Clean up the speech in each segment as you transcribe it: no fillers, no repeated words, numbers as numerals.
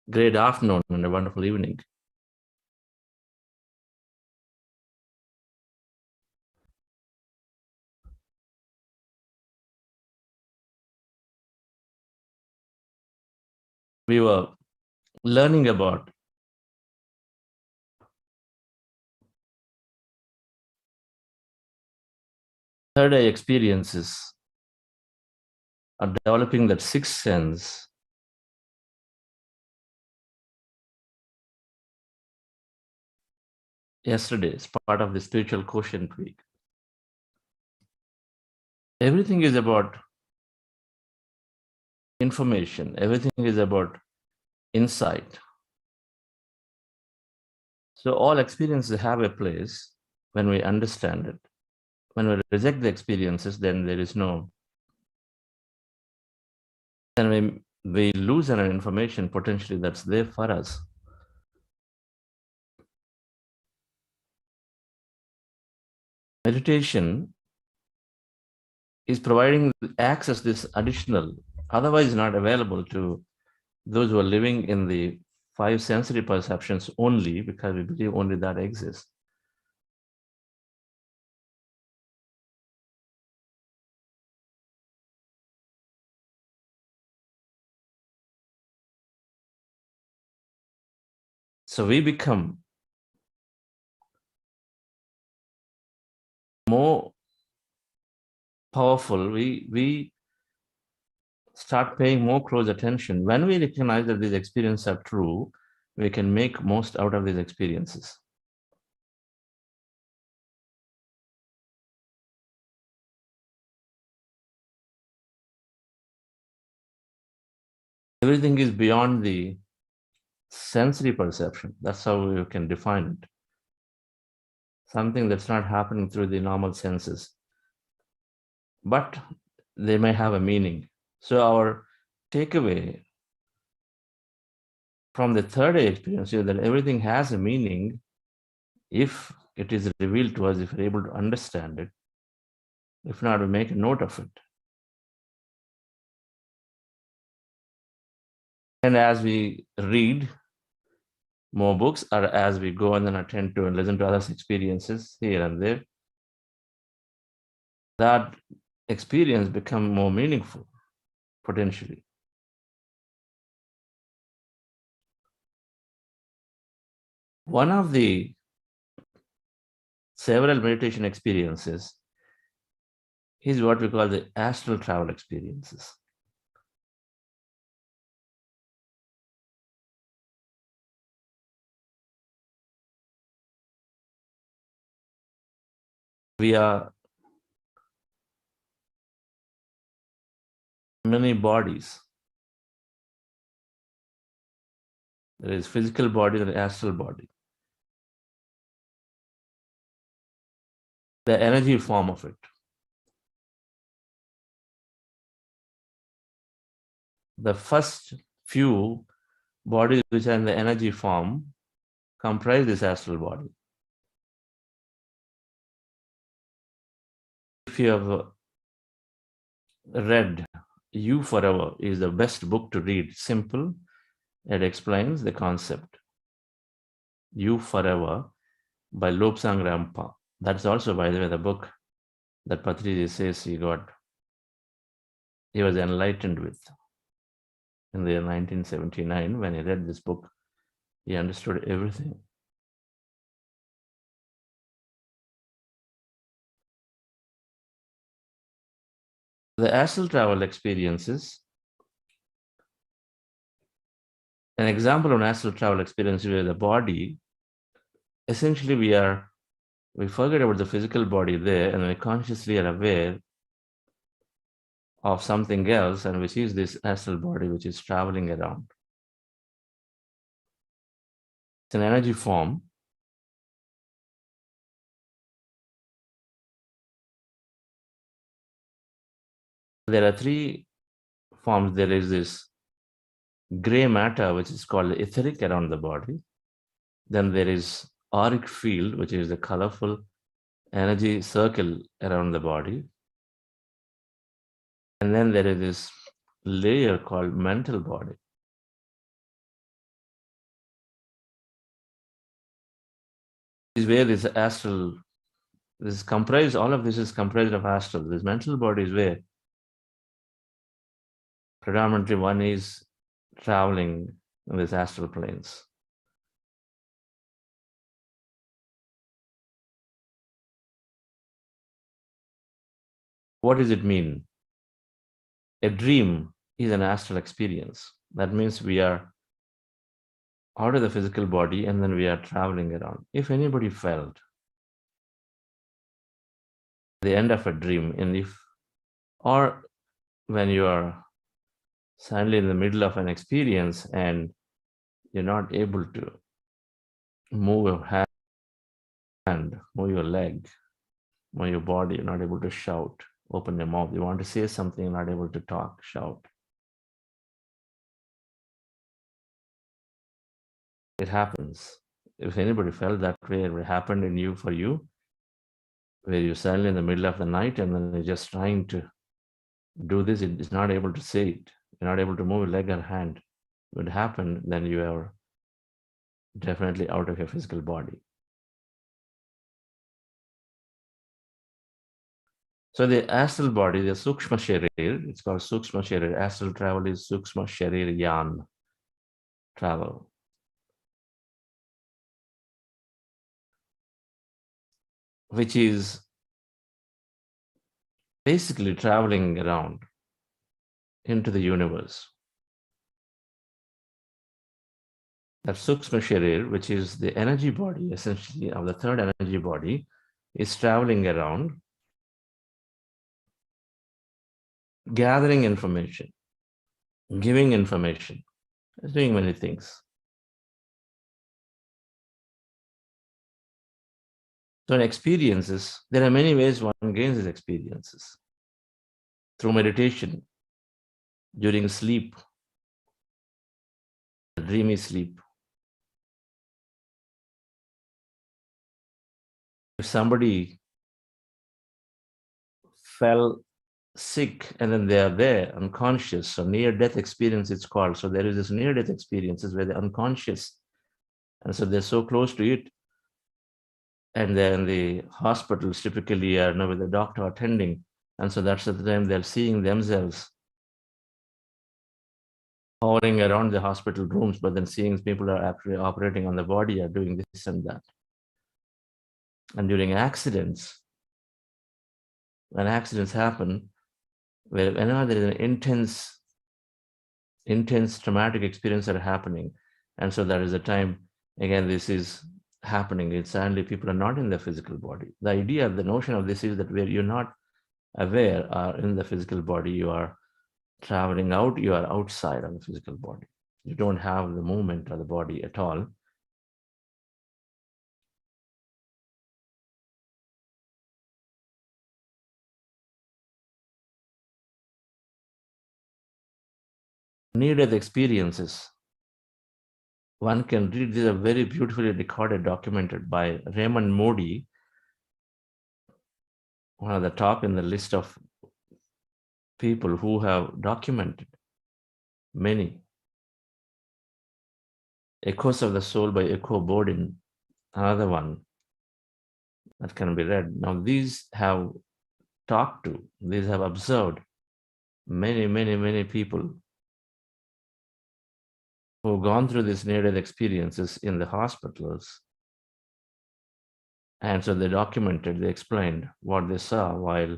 Great afternoon and a wonderful evening. We were learning about third eye experiences, developing that sixth sense. Yesterday, as part of the spiritual quotient week. Everything is about information, everything is about insight. So all experiences have a place when we understand it. When we reject the experiences, then there is no, then we lose an information potentially that's there for us. Meditation is providing access this additional, otherwise not available to those who are living in the five sensory perceptions only, because we believe only that exists. So we become more powerful. We start paying more close attention. When we recognize that these experiences are true, we can make most out of these experiences. Everything is beyond the sensory perception. That's how we can define it. Something that's not happening through the normal senses, but they may have a meaning. So our takeaway from the third eye experience is that everything has a meaning if it is revealed to us, if we're able to understand it. If not, we make a note of it. And as we read more books, or as we go and then attend to and listen to others' experiences here and there, that experience become more meaningful, potentially. One of the several meditation experiences is what we call the astral travel experiences. We are many bodies. There is physical body and astral body. The energy form of it. The first few bodies which are in the energy form comprise this astral body. If you have read You Forever, is the best book to read. Simple. It explains the concept. You Forever by Lobsang Rampa. That's also, by the way, the book that Patriji says he was enlightened with. In the year 1979, when he read this book, he understood everything. The astral travel experiences, an example of an astral travel experience where the body, essentially we forget about the physical body there, and we consciously are aware of something else, and which is this astral body which is traveling around. It's an energy form. There are three forms. There is this gray matter, which is called etheric around the body. Then there is auric field, which is the colorful energy circle around the body. And then there is this layer called mental body. is where this astral, this is comprised, all of this is comprised of astral. This mental body is where predominantly one is traveling in these astral planes. What does it mean? A dream is an astral experience. That means we are out of the physical body and then we are traveling around. If anybody felt the end of a dream, and if, or when you are suddenly in the middle of an experience and you're not able to move your hand, move your leg, move your body, you're not able to shout, open your mouth, you want to say something, you're not able to talk, shout. It happens. If anybody felt that way, it happened in you, for you, where you're suddenly in the middle of the night and then you're just trying to do this, it is not able to say it, you're not able to move your leg or hand. If it happened, then you are definitely out of your physical body. So the astral body, the Sukshma Sharir, it's called Sukshma Sharir. Astral travel is Sukshma Sharir Yan travel. Which is basically traveling around into the universe. That Sukshma Sharir, which is the energy body, essentially, of the third energy body, is traveling around, gathering information, giving information, doing many things. So in experiences, there are many ways one gains these experiences. Through meditation, during sleep, dreamy sleep. If somebody fell sick and then they are there, unconscious, so near-death experience it's called. So there is this near-death experiences where they're unconscious, and so they're so close to it, and they're in the hospitals typically are with the doctor attending, and so that's at the time they're seeing themselves hovering around the hospital rooms, but then seeing people are actually operating on the body, are doing this and that. And during accidents, when accidents happen, whenever there is an intense traumatic experience that are happening, and so there is a time, again, this is happening, it's suddenly people are not in the physical body. The idea, the notion of this is that where you're not aware or in the physical body, you are traveling out, you are outside of the physical body. You don't have the movement of the body at all. Near-death experiences, one can read, these are very beautifully recorded, documented by Raymond Moody, one of the top in the list of people who have documented many. Echoes of the Soul by Echo Borden, another one that can be read. Now these have talked to, these have observed many people who've gone through these near-death experiences in the hospitals. And so they documented, they explained what they saw while,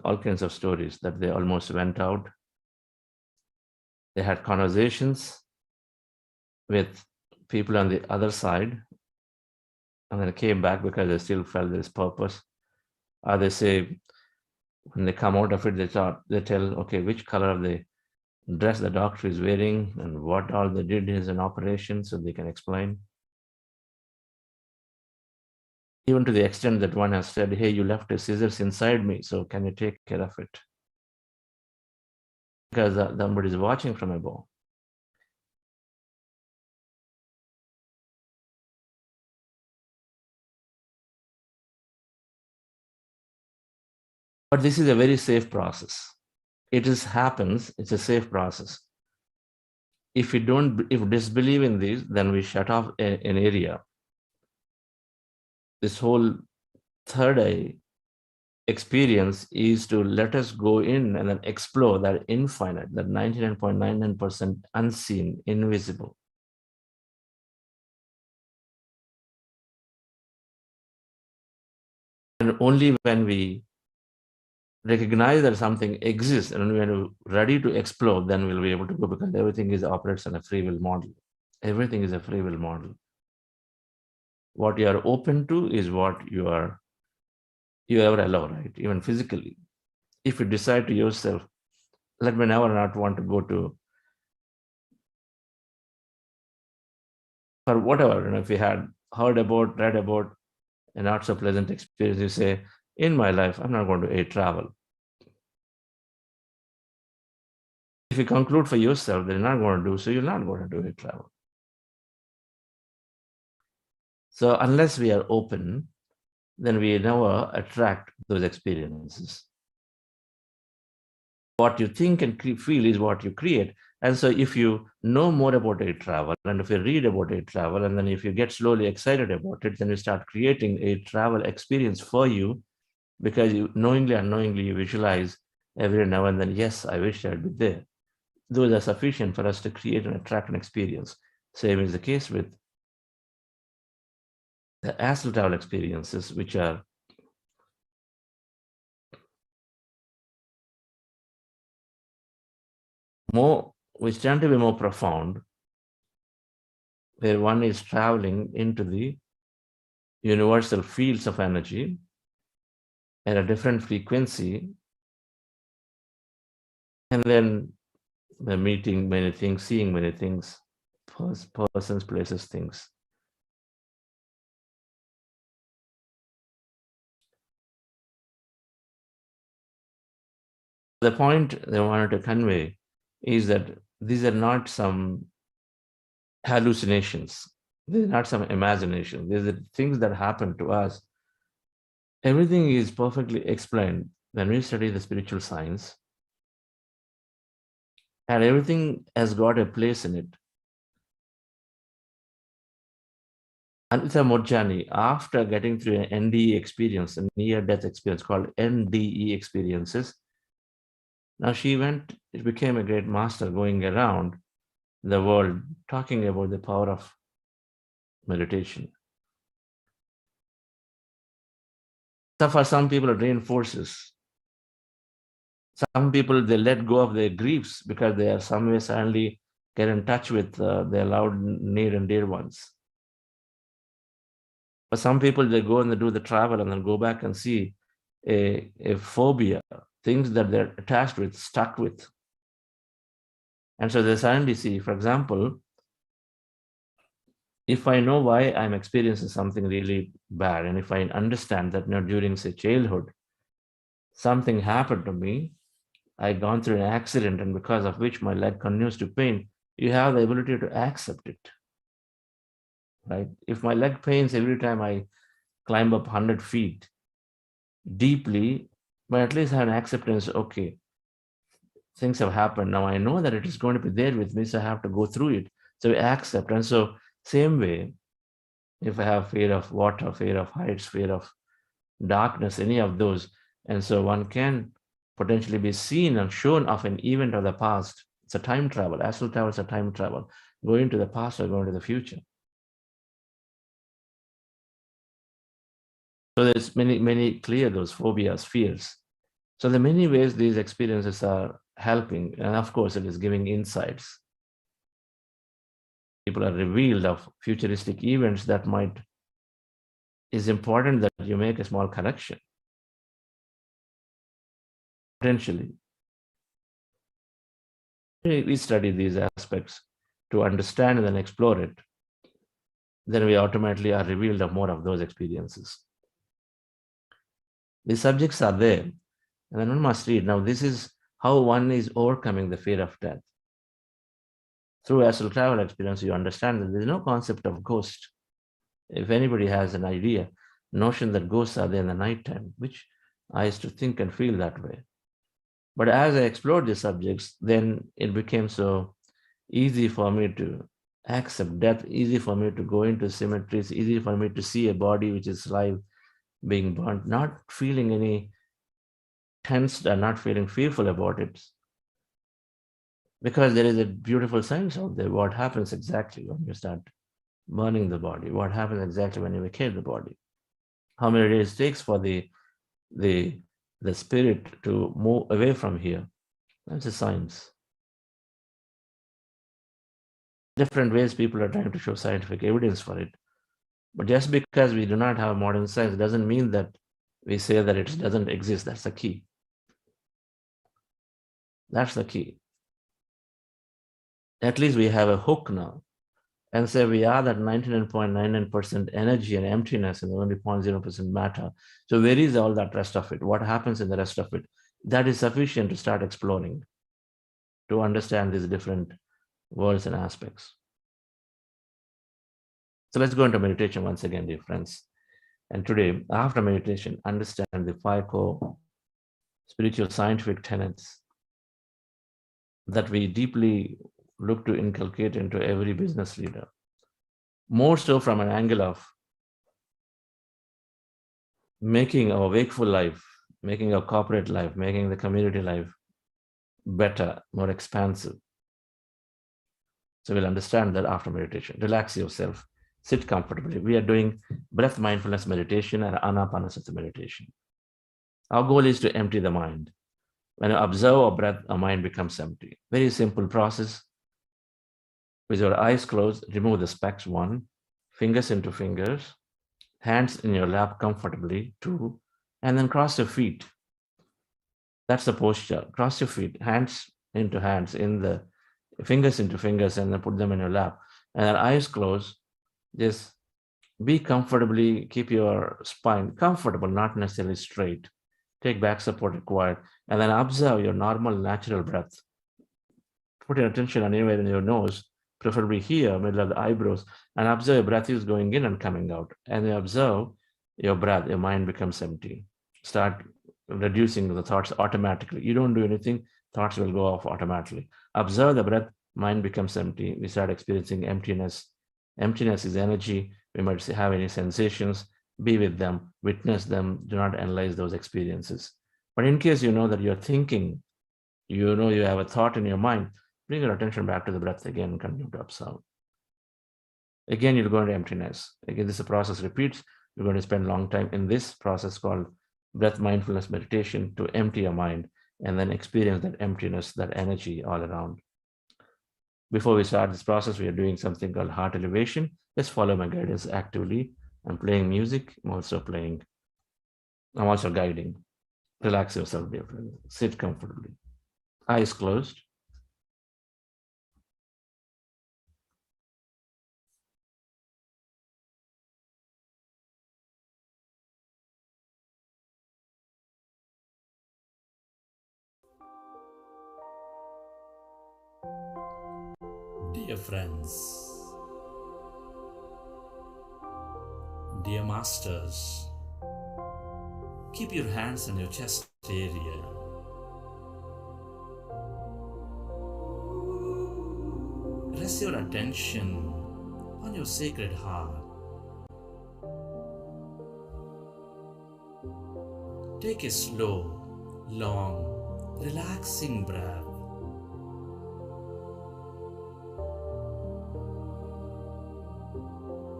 all kinds of stories, that they almost went out. They had conversations with people on the other side, and then came back because they still felt this purpose. Or they say, when they come out of it, they tell, okay, which color of the dress the doctor is wearing and what all they did is an operation, so they can explain. Even to the extent that one has said, hey, you left the scissors inside me, so can you take care of it? Because somebody is watching from above. But this is a very safe process. It just happens, it's a safe process. If we disbelieve in this, then we shut off an area. this whole third eye experience is to let us go in and then explore that infinite, that 99.99% unseen, invisible. And only when we recognize that something exists and when we're ready to explore, then we'll be able to go, because everything operates on a free will model. Everything is a free will model. What you are open to is what you ever allow, right? Even physically. If you decide to yourself, let me never not want to go to, or whatever, if you had heard about, read about a not so pleasant experience, you say, in my life, I'm not going to aid travel. If you conclude for yourself that you're not going to do so, you're not going to do aid travel. So unless we are open, then we never attract those experiences. What you think and feel is what you create. And so if you know more about aid travel, and if you read about aid travel, and then if you get slowly excited about it, then you start creating a travel experience for you, because you knowingly or unknowingly you visualize every now and then, yes, I wish I'd be there. Those are sufficient for us to create and attract an experience. Same is the case with the astral travel experiences, which are which tend to be more profound, where one is traveling into the universal fields of energy at a different frequency, and then meeting many things, seeing many things, persons, places, things. The point they wanted to convey is that these are not some hallucinations. These are not some imagination. These are things that happen to us. Everything is perfectly explained when we study the spiritual science, and everything has got a place in it. Anita Morjani, after getting through an NDE experience, a near-death experience called NDE experiences, now she became a great master going around the world talking about the power of meditation. So for some people, it reinforces. Some people, they let go of their griefs because they are some way suddenly get in touch with their loved, near and dear ones. For some people, they go and they do the travel and then go back and see a phobia, things that they're attached with, stuck with. And so they suddenly see, for example, if I know why I'm experiencing something really bad, and if I understand that during, say, childhood, something happened to me, I'd gone through an accident, and because of which my leg continues to pain, you have the ability to accept it, right? If my leg pains every time I climb up 100 feet deeply, but at least I have an acceptance, okay, things have happened. Now I know that it is going to be there with me, so I have to go through it. So we accept. And so same way, if I have fear of water, fear of heights, fear of darkness, any of those, and so one can potentially be seen and shown of an event of the past. It's a time travel. Astral travel is a time travel, going to the past or going to the future. So there's many clear those phobias, fears. So there are many ways these experiences are helping, and of course it is giving insights. People are revealed of futuristic events that is important that you make a small connection, potentially. We study these aspects to understand and then explore it. Then we automatically are revealed of more of those experiences. The subjects are there, and then one must read. Now, this is how one is overcoming the fear of death. Through astral travel experience, you understand that there is no concept of ghost. If anybody has an idea, notion that ghosts are there in the nighttime, which I used to think and feel that way. But as I explored the subjects, then it became so easy for me to accept death, easy for me to go into cemeteries, easy for me to see a body which is alive being burnt, not feeling any tensed and not feeling fearful about it. Because there is a beautiful science out there. What happens exactly when you start burning the body? What happens exactly when you vacate the body? How many days it takes for the spirit to move away from here? That's a science. Different ways people are trying to show scientific evidence for it. But just because we do not have modern science doesn't mean that we say that it doesn't exist. That's the key. That's the key. At least we have a hook now and say we are that 99.99% energy and emptiness and only 0.0% matter. So where is all that rest of it? What happens in the rest of it? That is sufficient to start exploring, to understand these different worlds and aspects. So let's go into meditation once again, dear friends. And today, after meditation, understand the 5 core spiritual scientific tenets that we deeply look to inculcate into every business leader. More so from an angle of making our wakeful life, making our corporate life, making the community life better, more expansive. So we'll understand that after meditation. Relax yourself, sit comfortably. We are doing breath mindfulness meditation and Ana-Pana-Sati meditation. Our goal is to empty the mind. When you observe our breath, our mind becomes empty. Very simple process. With your eyes closed, remove the specs, 1, fingers into fingers, hands in your lap comfortably, 2, and then cross your feet. That's the posture. Cross your feet, hands into hands, fingers into fingers, and then put them in your lap. And then eyes closed, just be comfortably, keep your spine comfortable, not necessarily straight. Take back support required, and then observe your normal, natural breath. Put your attention anywhere in your nose, preferably here, middle of the eyebrows, and observe your breath is going in and coming out. And you observe your breath, your mind becomes empty. Start reducing the thoughts automatically. You don't do anything, thoughts will go off automatically. Observe the breath, mind becomes empty. We start experiencing emptiness. Emptiness is energy. We might have any sensations, be with them, witness them, do not analyze those experiences. But in case you know that you're thinking, you know you have a thought in your mind, bring your attention back to the breath again and continue to observe. Again, you'll go into emptiness. Again, this process repeats. You're going to spend a long time in this process called breath mindfulness meditation to empty your mind and then experience that emptiness, that energy all around. Before we start this process, we are doing something called heart elevation. Just follow my guidance actively. I'm playing music. I'm also guiding. Relax yourself, dear friend. Sit comfortably. Eyes closed. Dear friends, dear masters, keep your hands in your chest area. Rest your attention on your sacred heart. Take a slow, long, relaxing breath.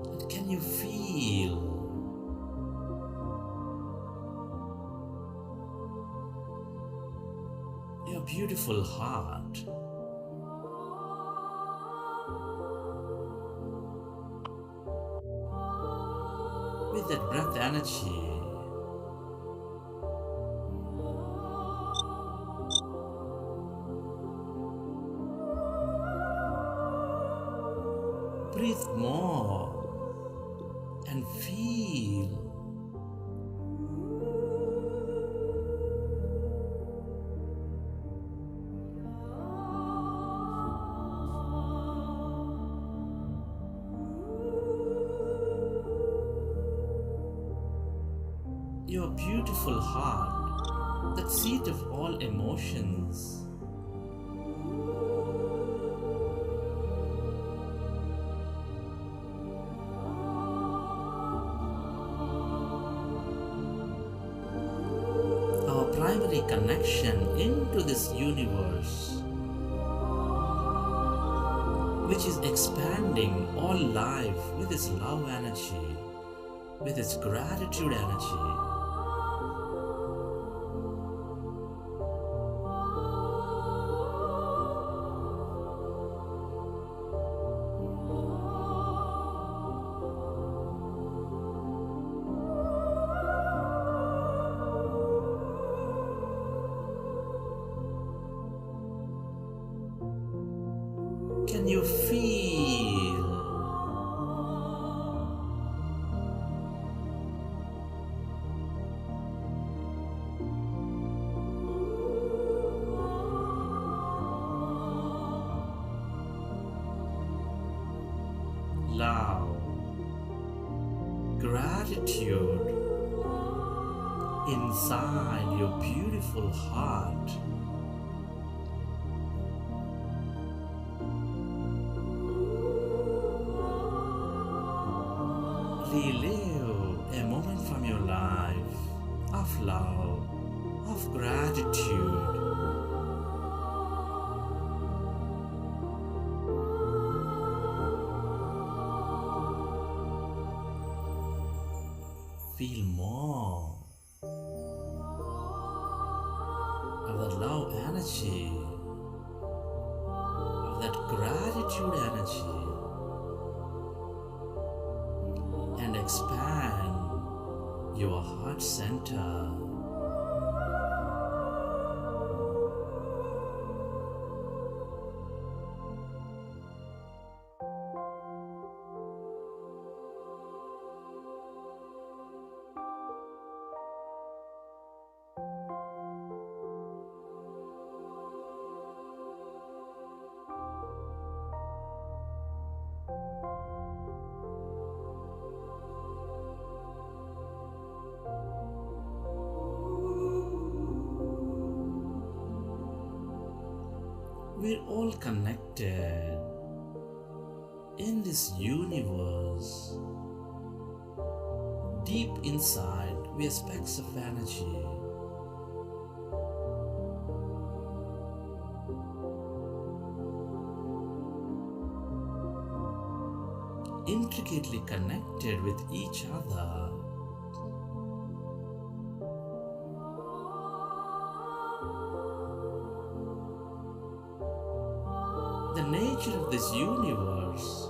And can you feel your beautiful heart? With that breath energy, breathe more and feel your beautiful heart, that seat of all emotions. necessary connection into this universe, which is expanding all life with its love energy, with its gratitude energy. Can you feel love, gratitude inside your beautiful heart? Relive a moment from your life of love, of gratitude. Feel more of that love energy, of that gratitude energy, and expand your heart center. We're all connected in this universe. Deep inside, we are specks of energy. Intricately connected with each other. The nature of this universe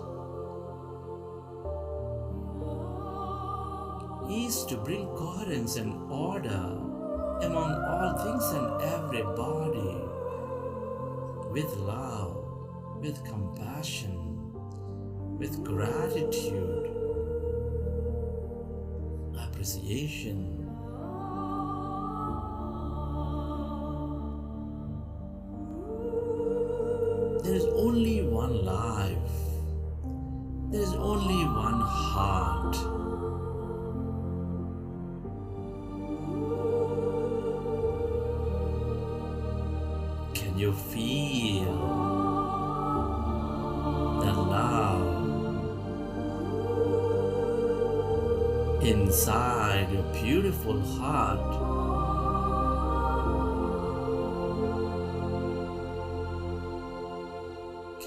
is to bring coherence and order among all things and everybody, with love, with compassion, with gratitude, appreciation. There is only one life. There is only one heart. Can you feel the love inside your beautiful heart?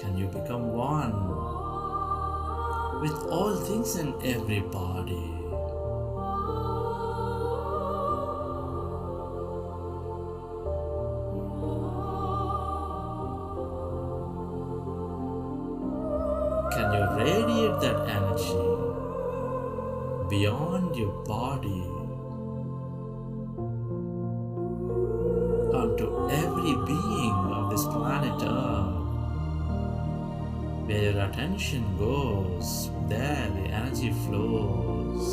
Can you become one with all things and everybody? Can you radiate that energy beyond your body onto every being of this planet Earth? Where your attention goes, there the energy flows.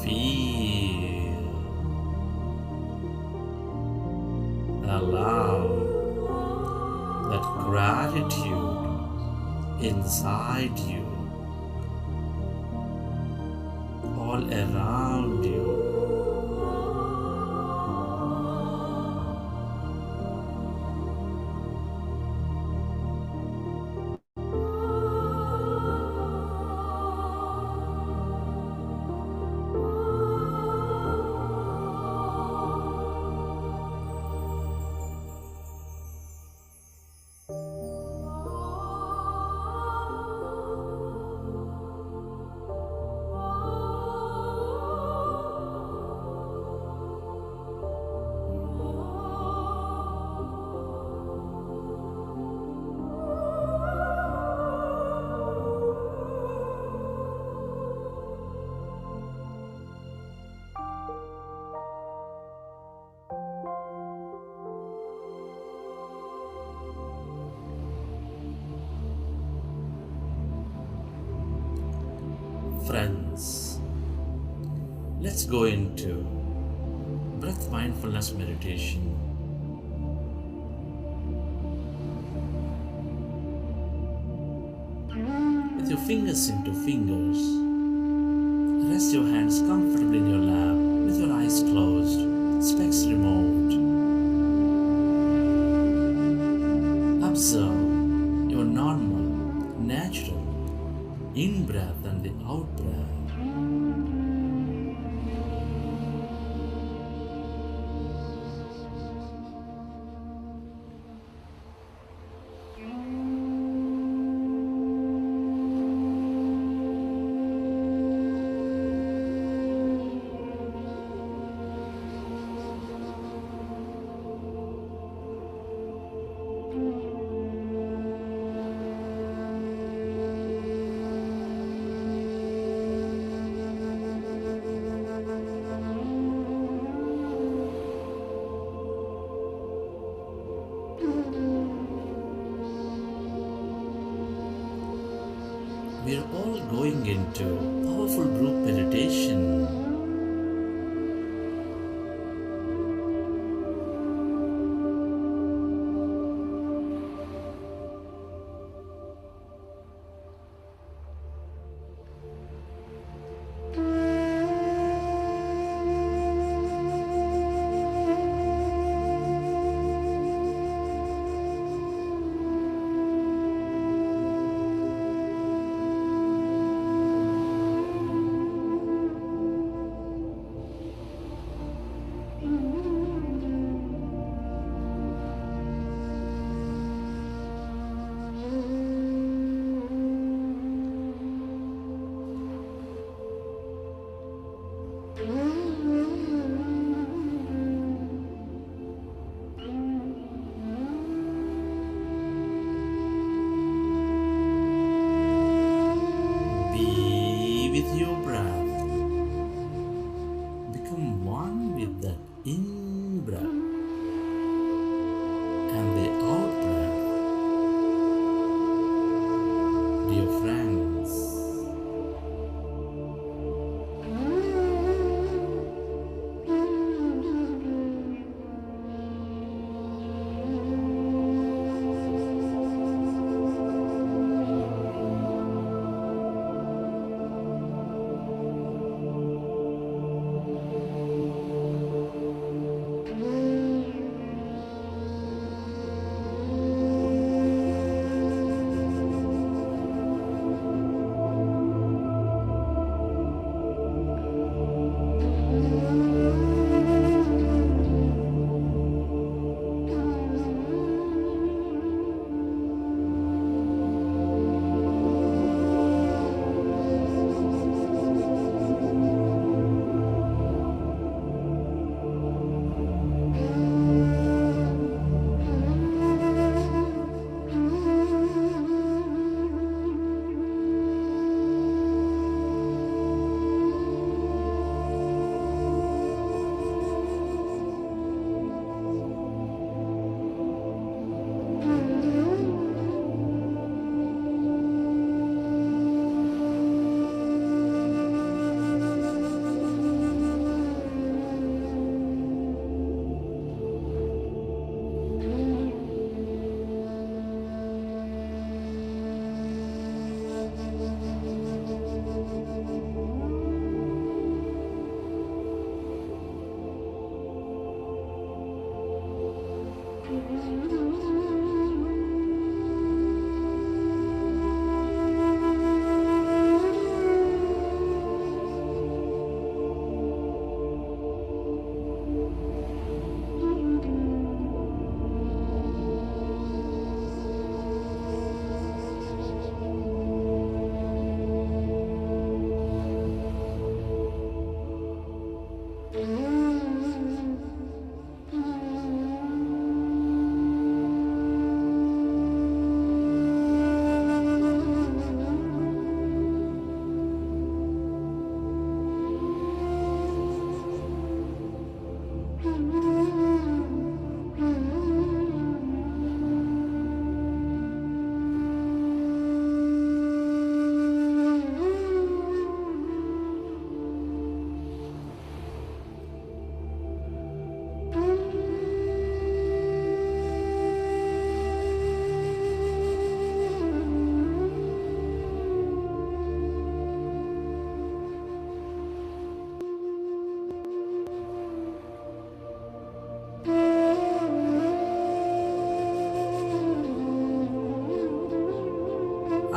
Feel the love, that gratitude inside you, all around you. Friends, let's go into breath mindfulness meditation. With your fingers into fingers, rest your hands comfortably in your lap with your eyes closed, specs removed. Observe your normal, natural in-breath and the out-breath. We are all going into powerful group meditation.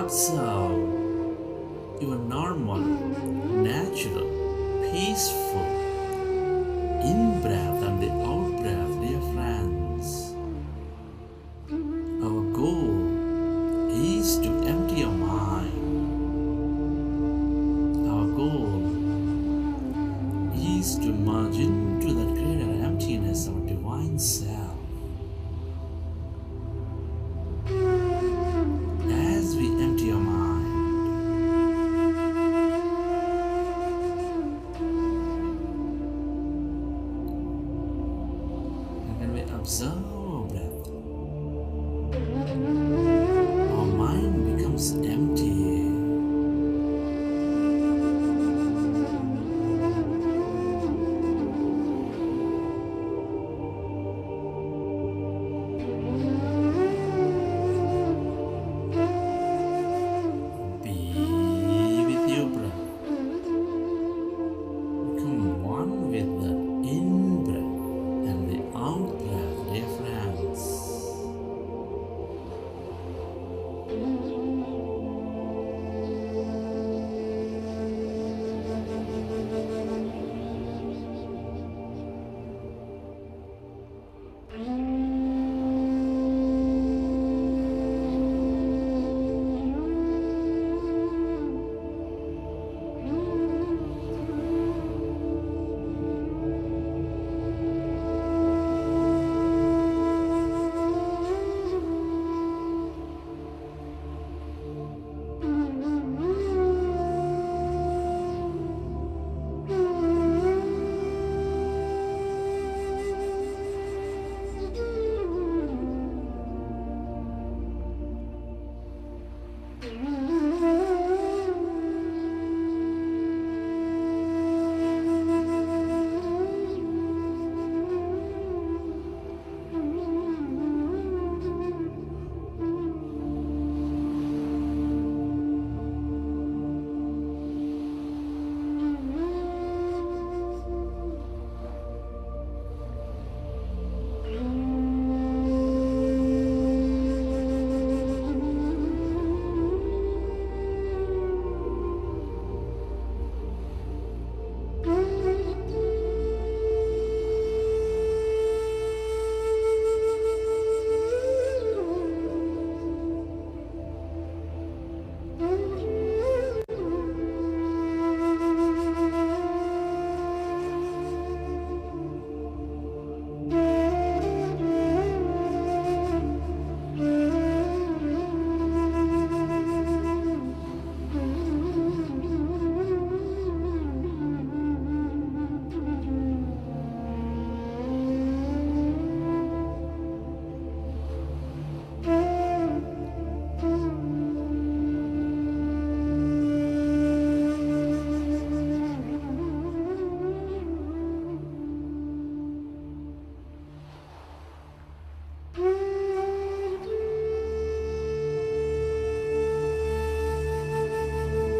Observe your normal, natural, peaceful in-breath and the out-breath, dear friends. Our goal is to empty your mind. Our goal is to merge into that greater emptiness of divine self. As we empty our mind, and we observe our breath, our mind becomes empty.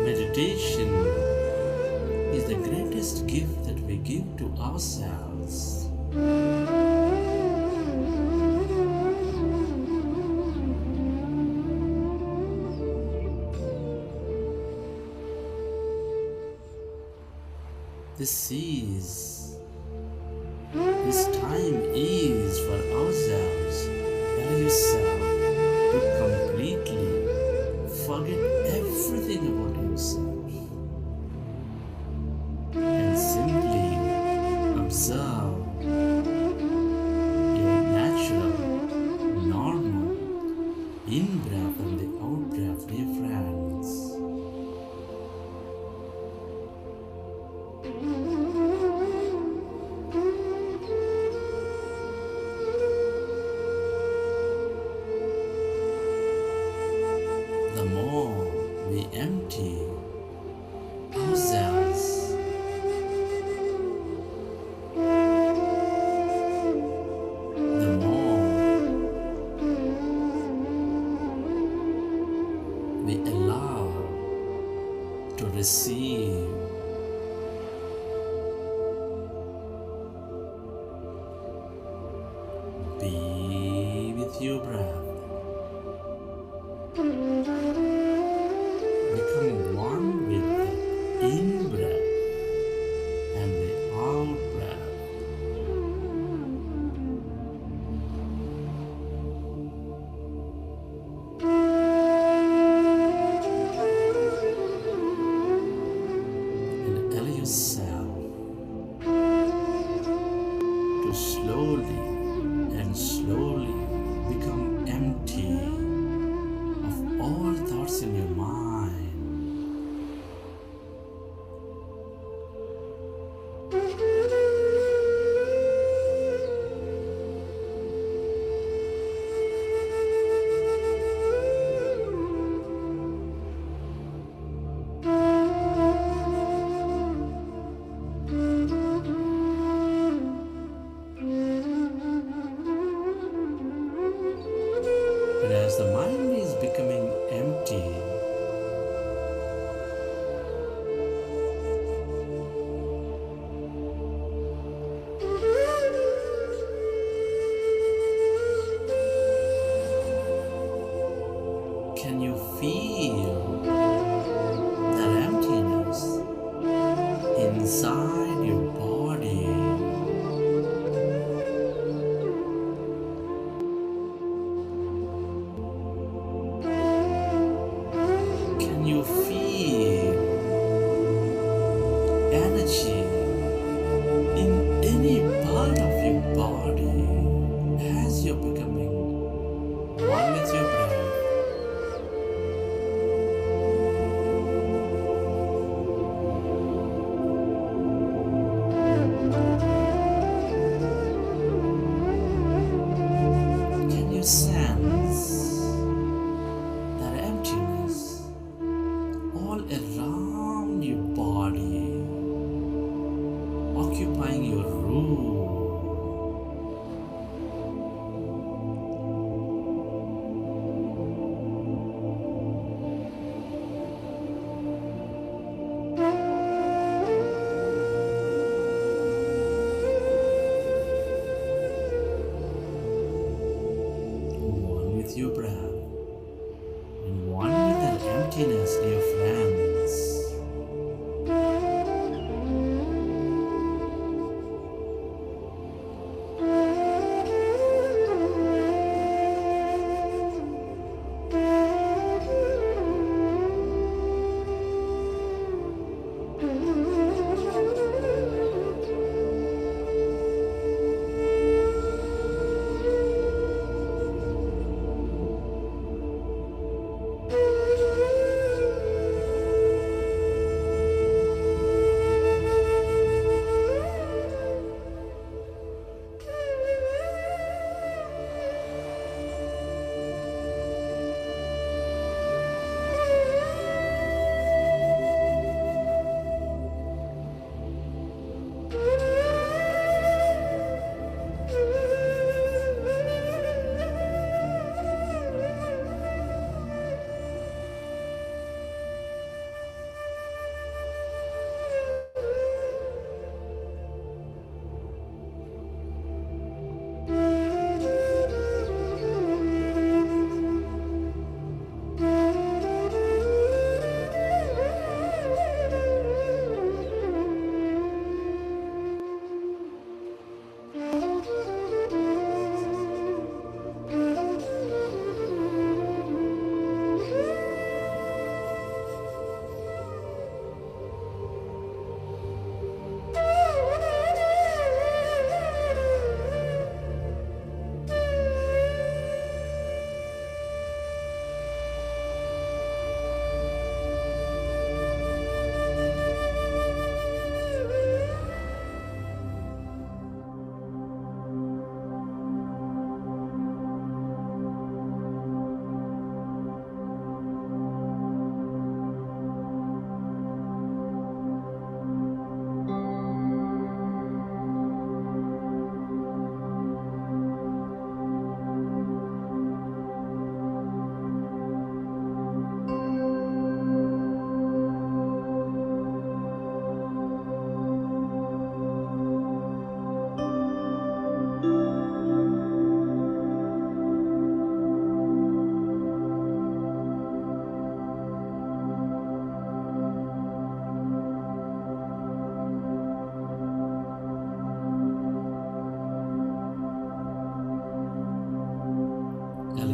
Meditation is the greatest gift that we give to ourselves. This time is for ourselves and yourself to completely forget everything about yourself and simply observe your natural, normal in-breath and the out-breath, dear friends. The more we empty ourselves, the more we allow to receive. Be with your breath. And as the mind is becoming empty, can you feel that emptiness inside your body? Can you feel energy in any part of your body as you're becoming one with your breath? Can you sense that emptiness all around your body, occupying your room? One with your breath and one with that emptiness, dear friends.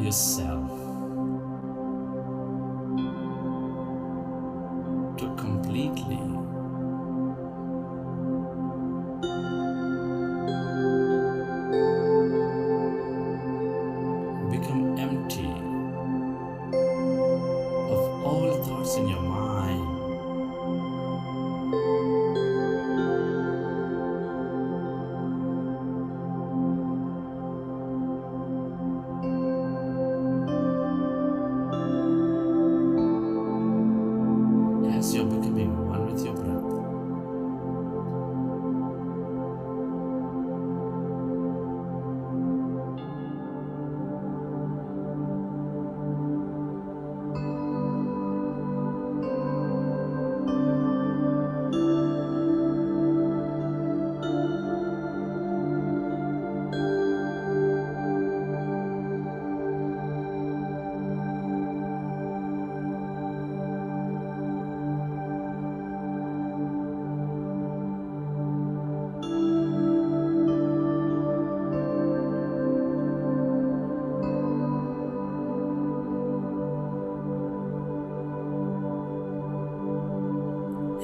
Yourself to completely become empty of all thoughts in your mind. As you're becoming one with your breath,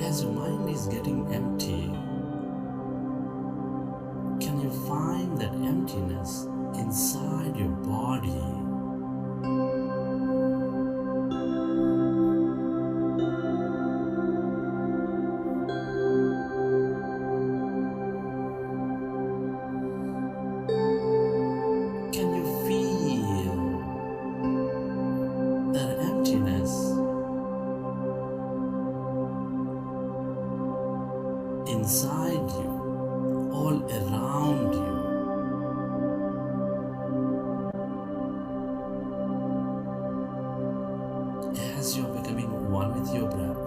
as your mind is getting empty, can you find that emptiness inside your body? Can you feel that emptiness inside you, all around you? As you're becoming one with your breath,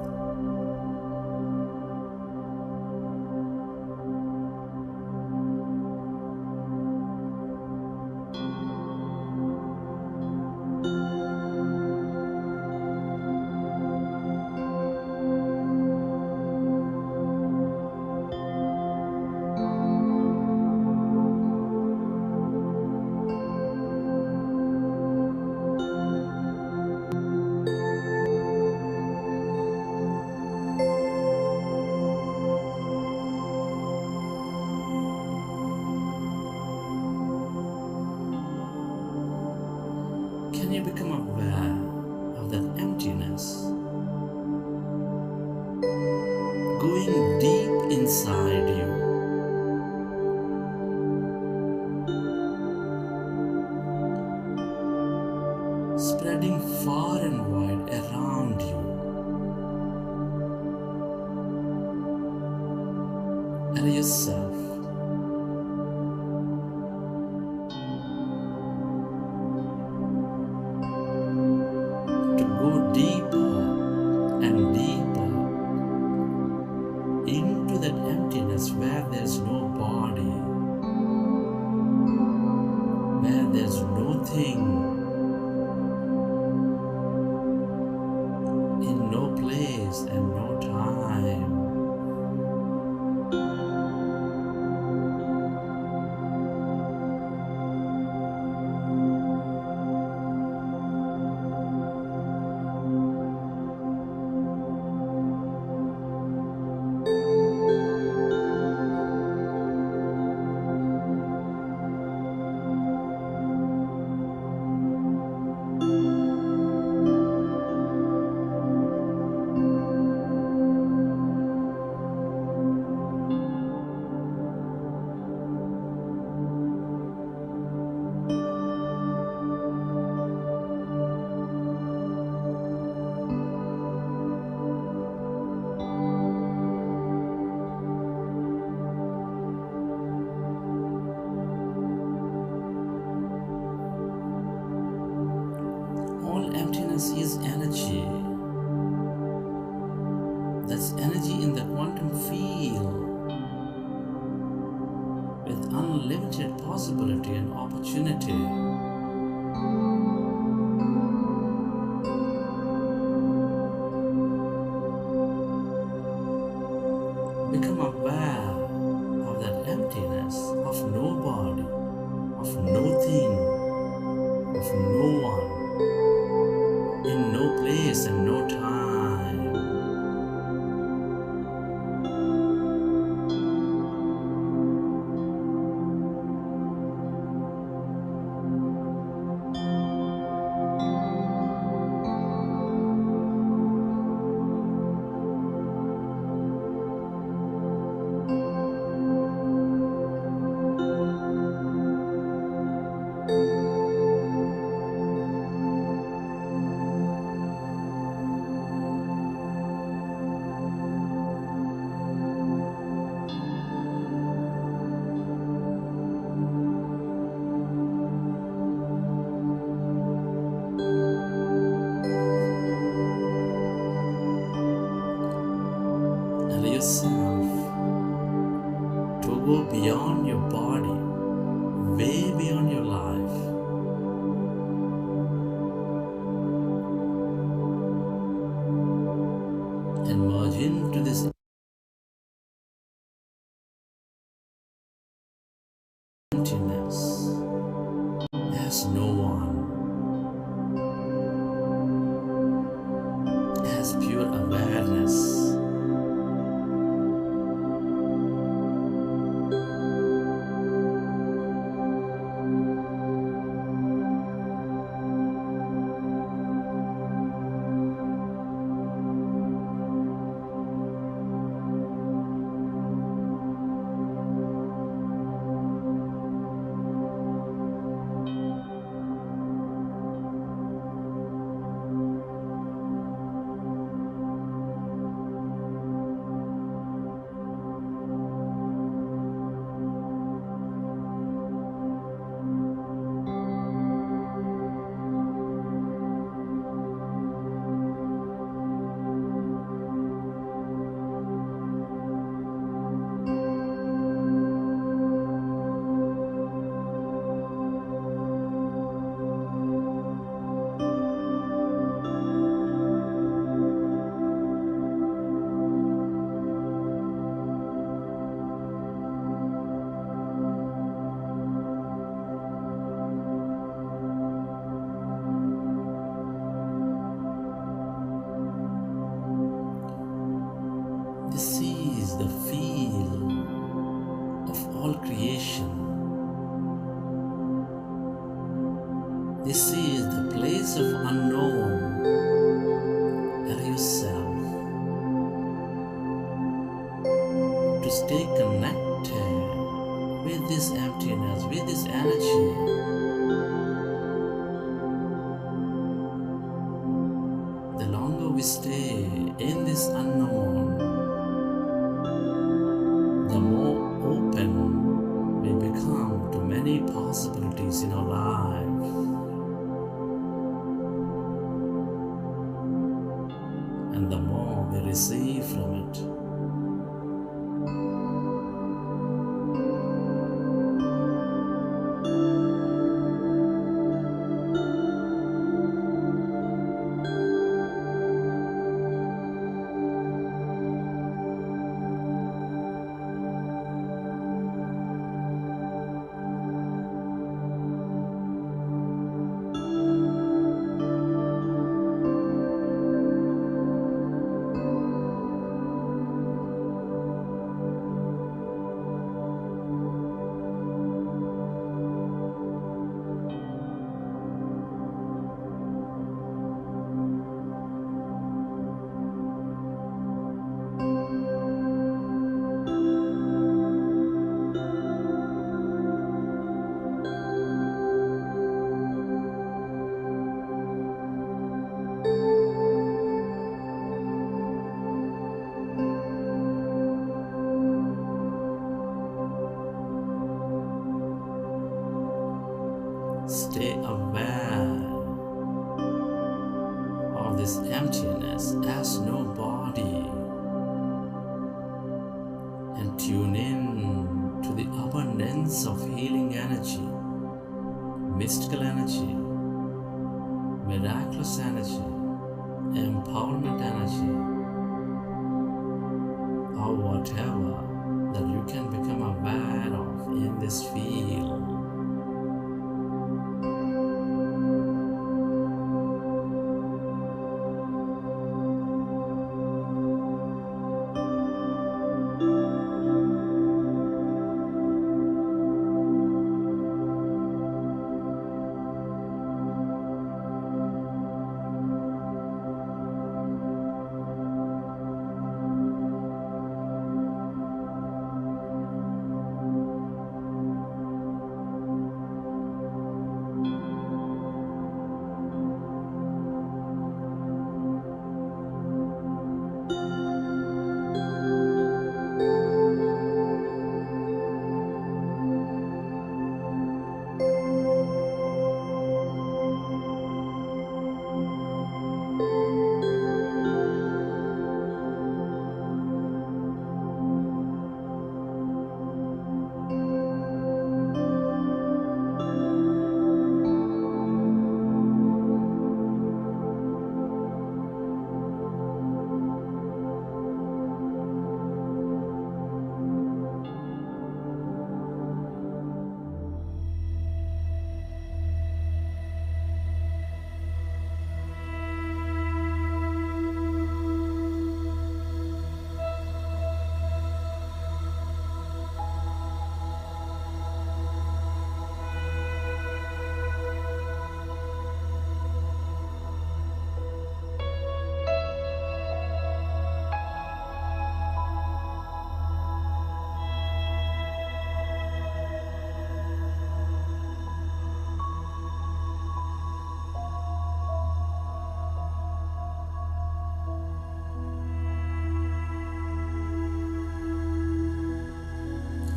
can you become aware of that emptiness going deep inside you, spreading far and wide around you? Allow yourself to go deeper and deeper into that emptiness where there's no body, where there's no thing, in no place and no time. All emptiness is energy. That's energy in the quantum field with unlimited possibility and opportunity. Become aware of that emptiness, of no body, of no thing, of no one, in no place and no time. Allow yourself to go beyond your body, way beyond your life. And merge into this emptiness as no one, as pure awareness. This is the feel of all creation. This is the place of unknown. Allow yourself to stay connected with this emptiness, with this energy. The longer we stay in this unknown, the more open we become to many possibilities in our life. And the more we receive from it. Stay aware of this emptiness as no body and tune in to the abundance of healing energy, mystical energy, miraculous energy, empowerment energy, or whatever that you can become aware of in this field.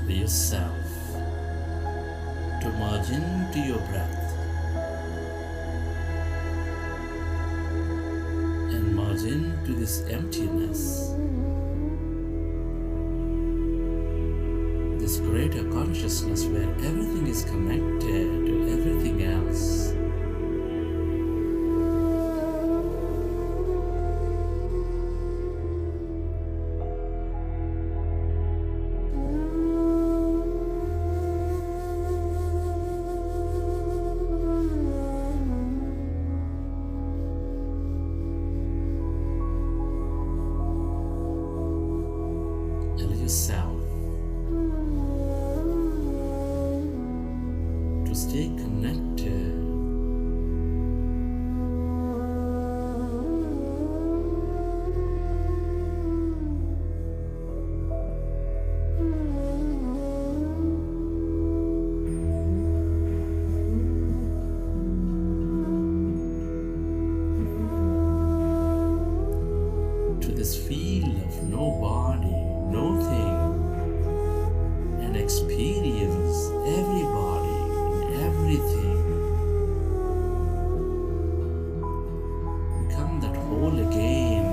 Yourself to merge into your breath and merge into this emptiness, this greater consciousness where everything is connected to everything else. yourself to stay connected to this feel of no body, no thing, and experience everybody and everything. Become that whole again.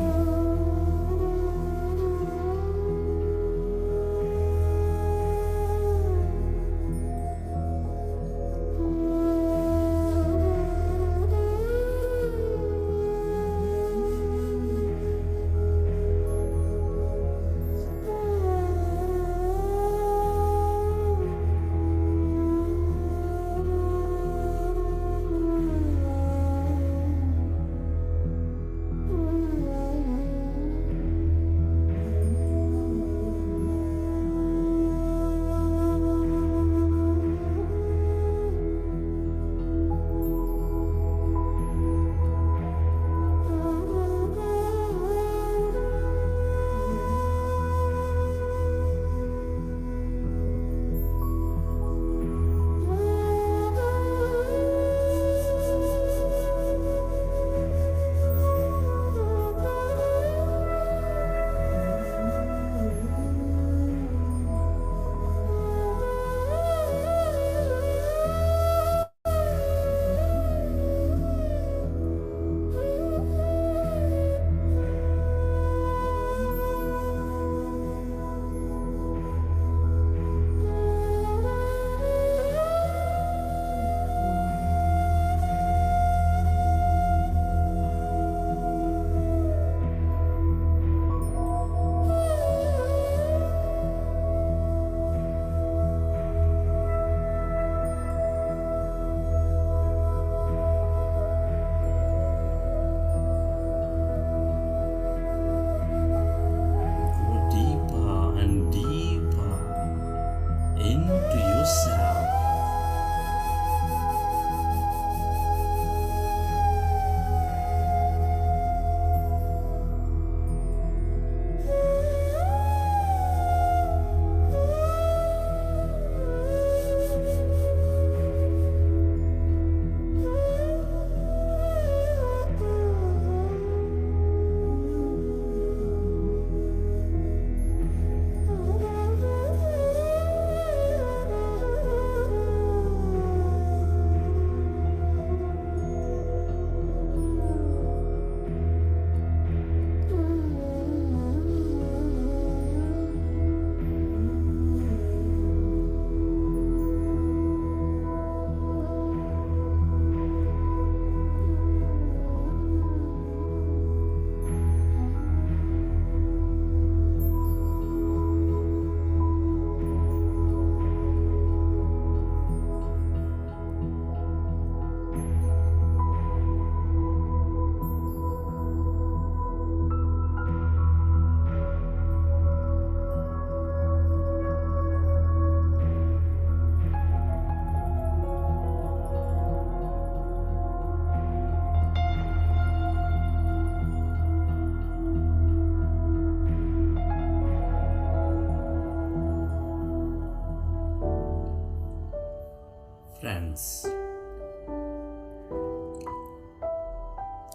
Friends,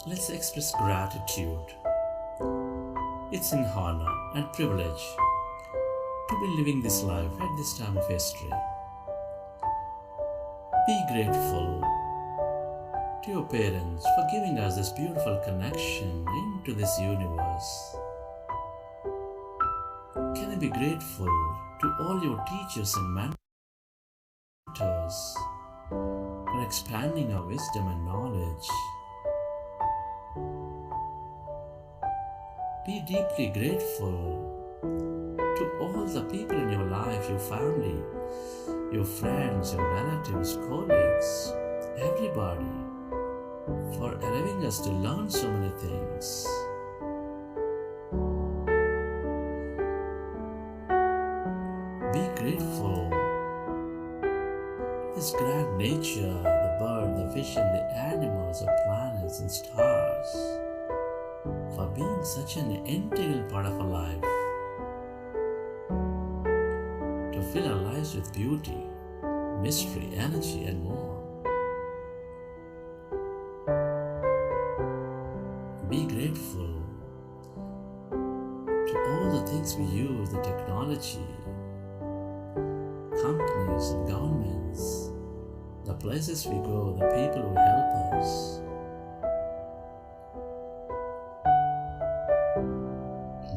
let's express gratitude. It's an honor and privilege to be living this life at this time of history. Be grateful to your parents for giving us this beautiful connection into this universe. Can you be grateful to all your teachers and mentors for expanding our wisdom and knowledge? Be deeply grateful to all the people in your life, your family, your friends, your relatives, colleagues, everybody, for allowing us to learn so many things. nature, the bird, the fish and the animals, the planets and stars, for being such an integral part of our life, to fill our lives with beauty, mystery, energy and more. Be grateful to all the things we use, the technology, companies and governments, the places we go, the people who help us.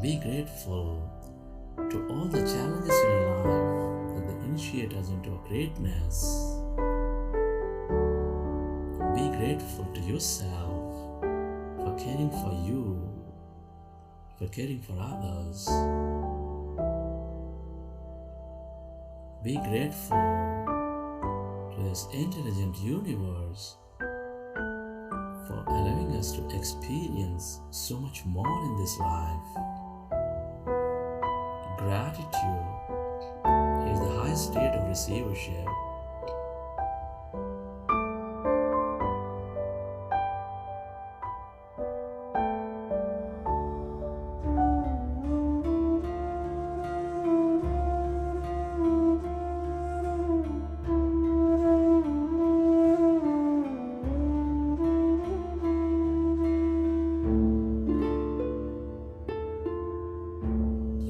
Be grateful to all the challenges in your life that they initiate us into greatness. Be grateful to yourself for caring for you, for caring for others. Be grateful to this intelligent universe for allowing us to experience so much more in this life. Gratitude is the highest state of receivership.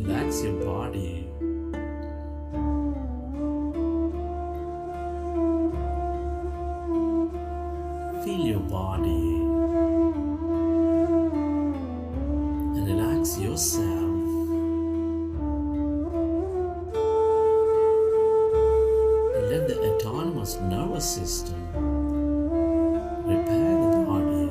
Relax your body. Feel your body and relax yourself. And let the autonomous nervous system repair the body.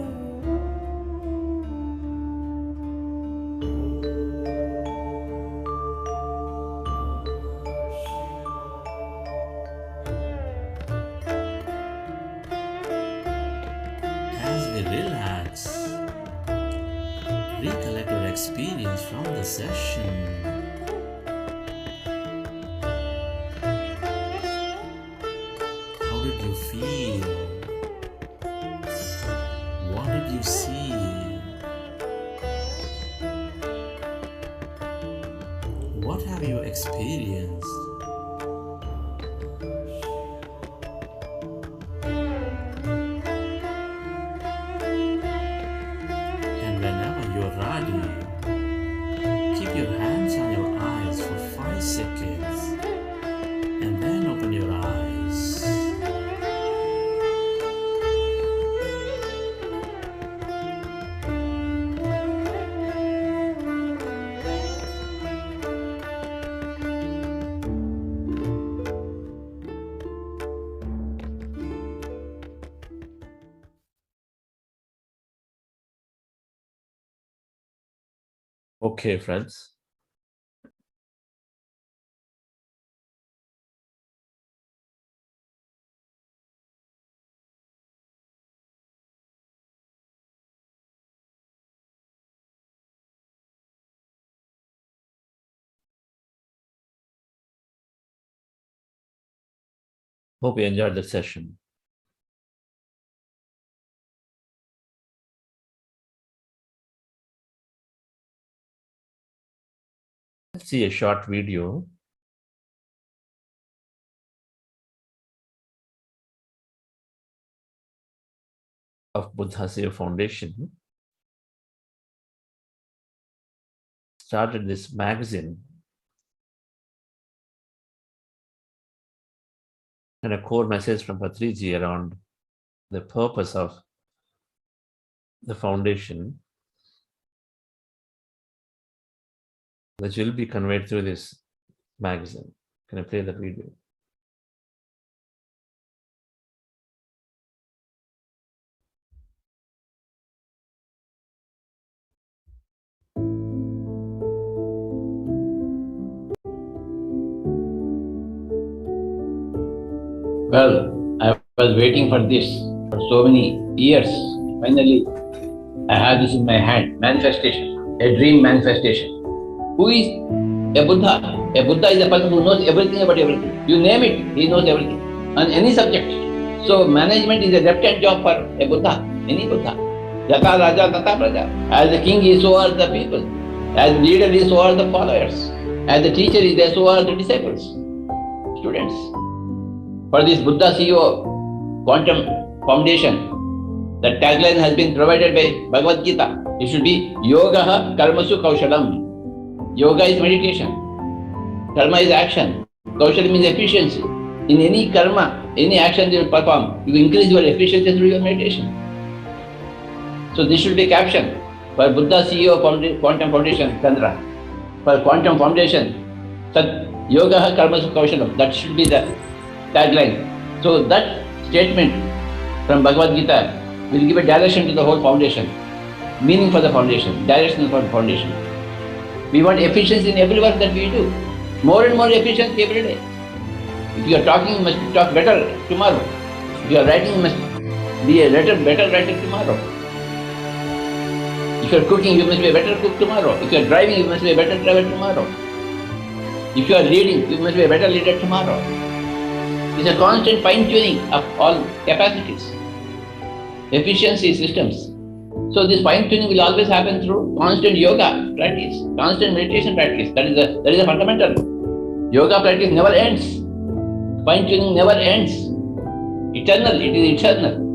As we relax, recollect your experience from the session. How did you feel? What did you see? What have you experienced? Whenever you're ready, keep your hands on your eyes for 5 seconds and then open your eyes. Okay, friends. Hope you enjoyed the session. Let's see a short video of Buddha Seva Foundation. Started this magazine and a core message from Patriji around the purpose of the foundation, which will be conveyed through this magazine. Can I play that video? Well, I was waiting for this for so many years. Finally, I have this in my hand. Manifestation, a dream manifestation. Who is a Buddha? A Buddha is a person who knows everything about everything. You name it, he knows everything on any subject. So management is a left-hand job for a Buddha, any Buddha. Yata Raja Tata Praja. As the king is, so are the people. As the leader is, so are the followers. As the teacher is there, so are the disciples, students. For this Buddha CEO Quantum Foundation, the tagline has been provided by Bhagavad Gita. It should be Yoga Karmasu Kaushalam. Yoga is meditation. Karma is action. Kaushalam means efficiency. In any karma, any action you perform, you increase your efficiency through your meditation. So this should be caption for Buddha CEO Quantum Foundation, Chandra. For Quantum Foundation, Yoga Karmasu Kaushalam. That should be the tagline. So that statement from Bhagavad Gita will give a direction to the whole foundation, meaning for the foundation, direction for the foundation. We want efficiency in every work that we do. More and more efficiency every day. If you are talking, you must talk better tomorrow. If you are writing, you must be a better writer tomorrow. If you are cooking, you must be a better cook tomorrow. If you are driving, you must be a better driver tomorrow. If you are leading, you must be a better leader tomorrow. It's a constant fine-tuning of all capacities, efficiency systems. So this fine-tuning will always happen through constant yoga practice, constant meditation practice. That is a fundamental. Yoga practice never ends. Fine-tuning never ends. Eternal, it is eternal.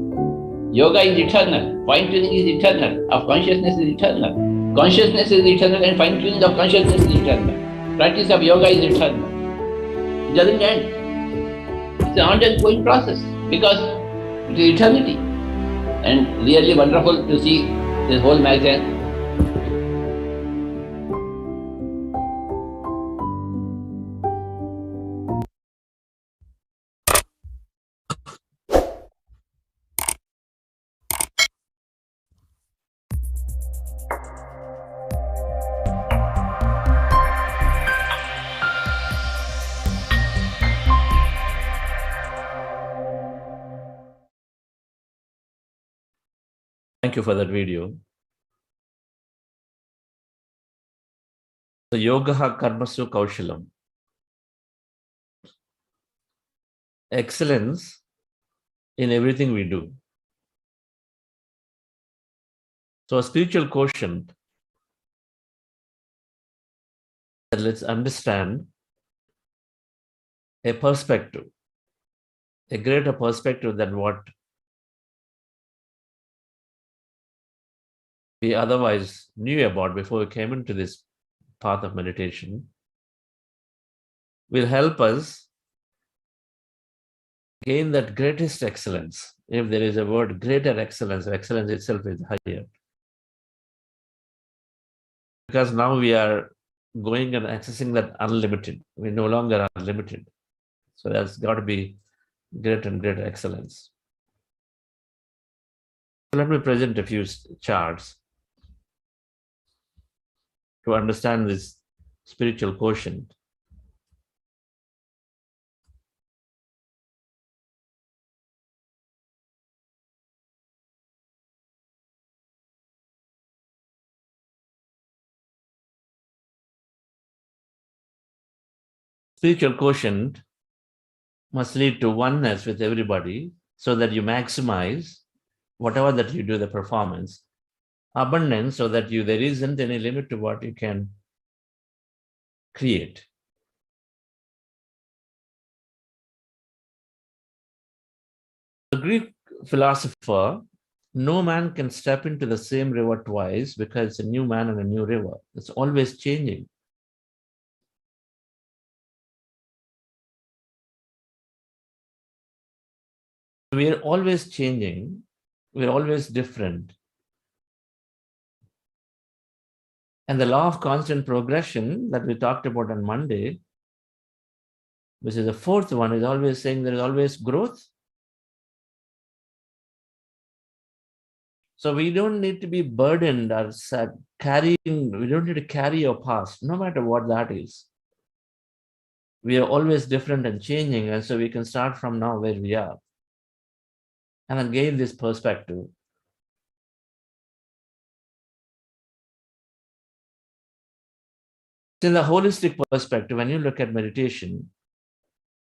Yoga is eternal. Fine-tuning is eternal. Of consciousness is eternal. Consciousness is eternal and fine-tuning of consciousness is eternal. Practice of yoga is eternal. It doesn't end. It's an ongoing process because it is eternity. And really wonderful to see this whole magazine. Thank you for that video. So Yoga Karmasu Kaushalam. Excellence in everything we do. So a spiritual quotient that let's understand a perspective, a greater perspective than what we otherwise knew about before we came into this path of meditation, will help us gain that greatest excellence. If there is a word, greater excellence, excellence itself is higher. Because now we are going and accessing that unlimited. We no longer are limited. So there's got to be greater and greater excellence. So let me present a few charts to understand this spiritual quotient. Spiritual quotient must lead to oneness with everybody so that you maximize whatever that you do, the performance. Abundance, so that there isn't any limit to what you can create. The Greek philosopher, no man can step into the same river twice because it's a new man and a new river. It's always changing. We are always changing. We're always different. And the law of constant progression that we talked about on Monday, which is the fourth one, is always saying there is always growth. So we don't need to be burdened or we don't need to carry our past, no matter what that is. We are always different and changing, and so we can start from now where we are and then gain this perspective. In the holistic perspective, when you look at meditation,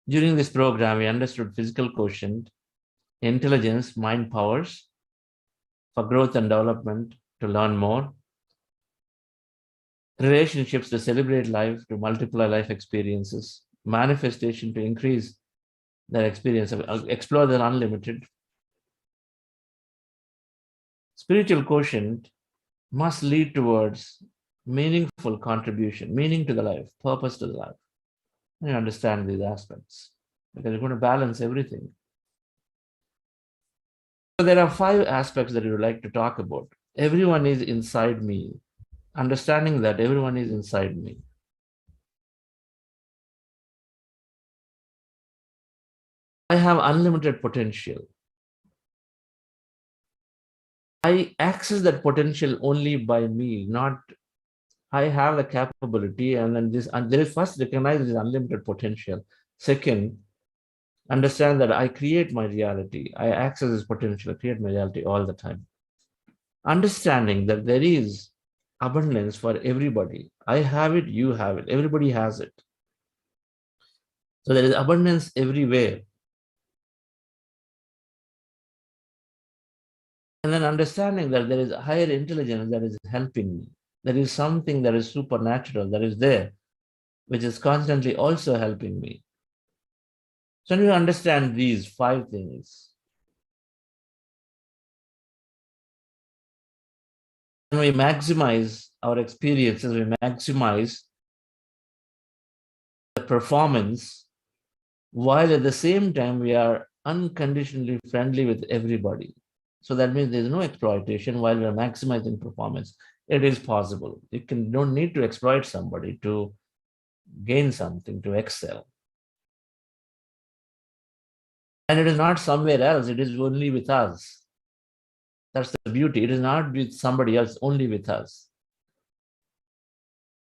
during this program, we understood physical quotient, intelligence, mind powers for growth and development, to learn more, relationships to celebrate life, to multiply life experiences, manifestation to increase their experience, explore their unlimited. Spiritual quotient must lead towards meaningful contribution, meaning to the life, purpose to the life. And you understand these aspects because you're going to balance everything. So there are 5 aspects that you would like to talk about. Everyone is inside me. Understanding that everyone is inside me. I have unlimited potential. I access that potential only by me, not I have the capability, and then there is first recognize this unlimited potential. Second, understand that I create my reality. I access this potential, I create my reality all the time. Understanding that there is abundance for everybody. I have it, you have it, everybody has it. So there is abundance everywhere. And then understanding that there is a higher intelligence that is helping me. There is something that is supernatural that is there, which is constantly also helping me. So when you understand these 5 things, when we maximize our experiences, we maximize the performance, while at the same time we are unconditionally friendly with everybody. So that means there's no exploitation while we're maximizing performance. It is possible. You don't need to exploit somebody to gain something, to excel. And it is not somewhere else, it is only with us. That's the beauty. It is not with somebody else, only with us.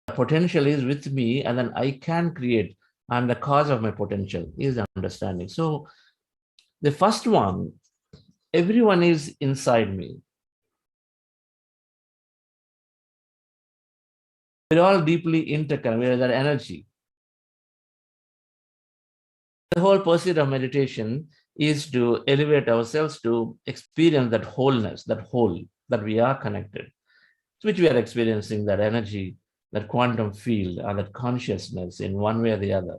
The potential is with me, and then I can create. And the cause of my potential is understanding. So the first one, everyone is inside me. We're all deeply interconnected. We're that energy. The whole pursuit of meditation is to elevate ourselves to experience that wholeness, that whole, that we are connected, which we are experiencing, that energy, that quantum field, or that consciousness in one way or the other.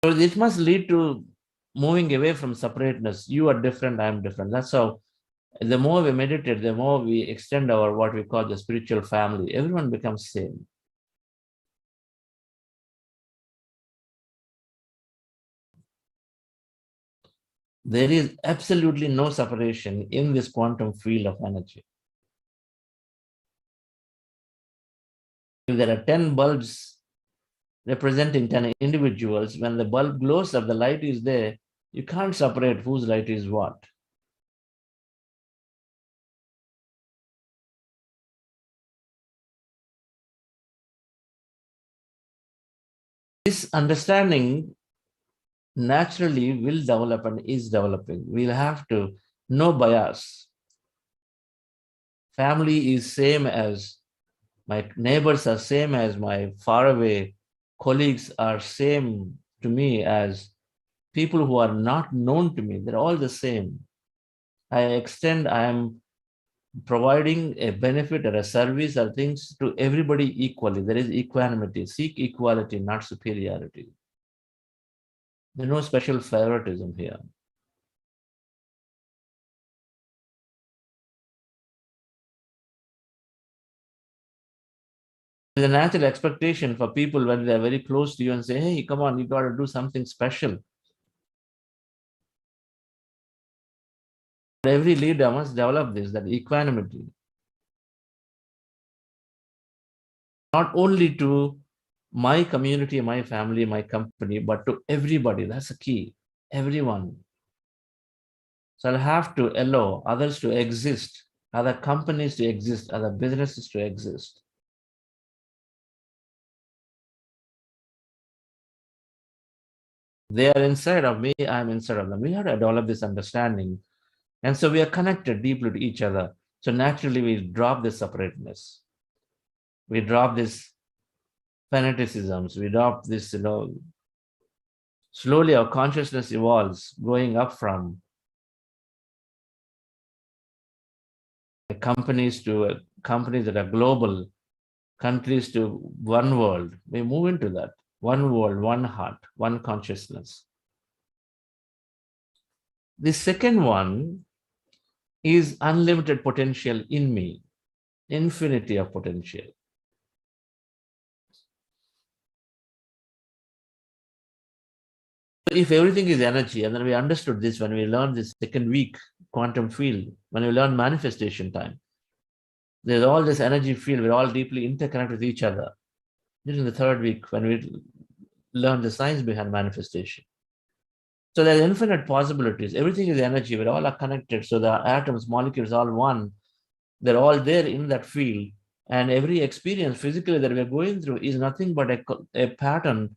So it must lead to moving away from separateness. You are different, I am different. That's how the more we meditate, the more we extend our what we call the spiritual family. Everyone becomes same. There is absolutely no separation in this quantum field of energy. If there are 10 bulbs representing 10 individuals, when the bulb glows up, the light is there, you can't separate whose light is what. This understanding naturally will develop and is developing. We'll have to no bias. Family is same as my neighbors are same as my faraway colleagues are same to me as people who are not known to me. They're all the same. I am providing a benefit or a service or things to everybody equally. There is equanimity. Seek equality, not superiority. There's no special favoritism here. There's a natural expectation for people when they're very close to you and say, hey, come on, you got to do something special. Every leader must develop this, that equanimity. Not only to my community, my family, my company, but to everybody. That's the key. Everyone. So I'll have to allow others to exist, other companies to exist, other businesses to exist. They are inside of me, I'm inside of them. We have to develop this understanding. And so we are connected deeply to each other. So naturally we drop this separateness. We drop this fanaticisms, we adopt this, slowly our consciousness evolves, going up from companies that are global, countries to one world. We move into that. One world, one heart, one consciousness. The second one is unlimited potential in me, infinity of potential. If everything is energy, and then we understood this when we learned this second week quantum field, when we learned manifestation time, there's all this energy field, we're all deeply interconnected with each other. During the third week, when we learned the science behind manifestation. So there's infinite possibilities. Everything is energy. We all are connected. So the atoms, molecules, all one. They're all there in that field. And every experience physically that we're going through is nothing but a pattern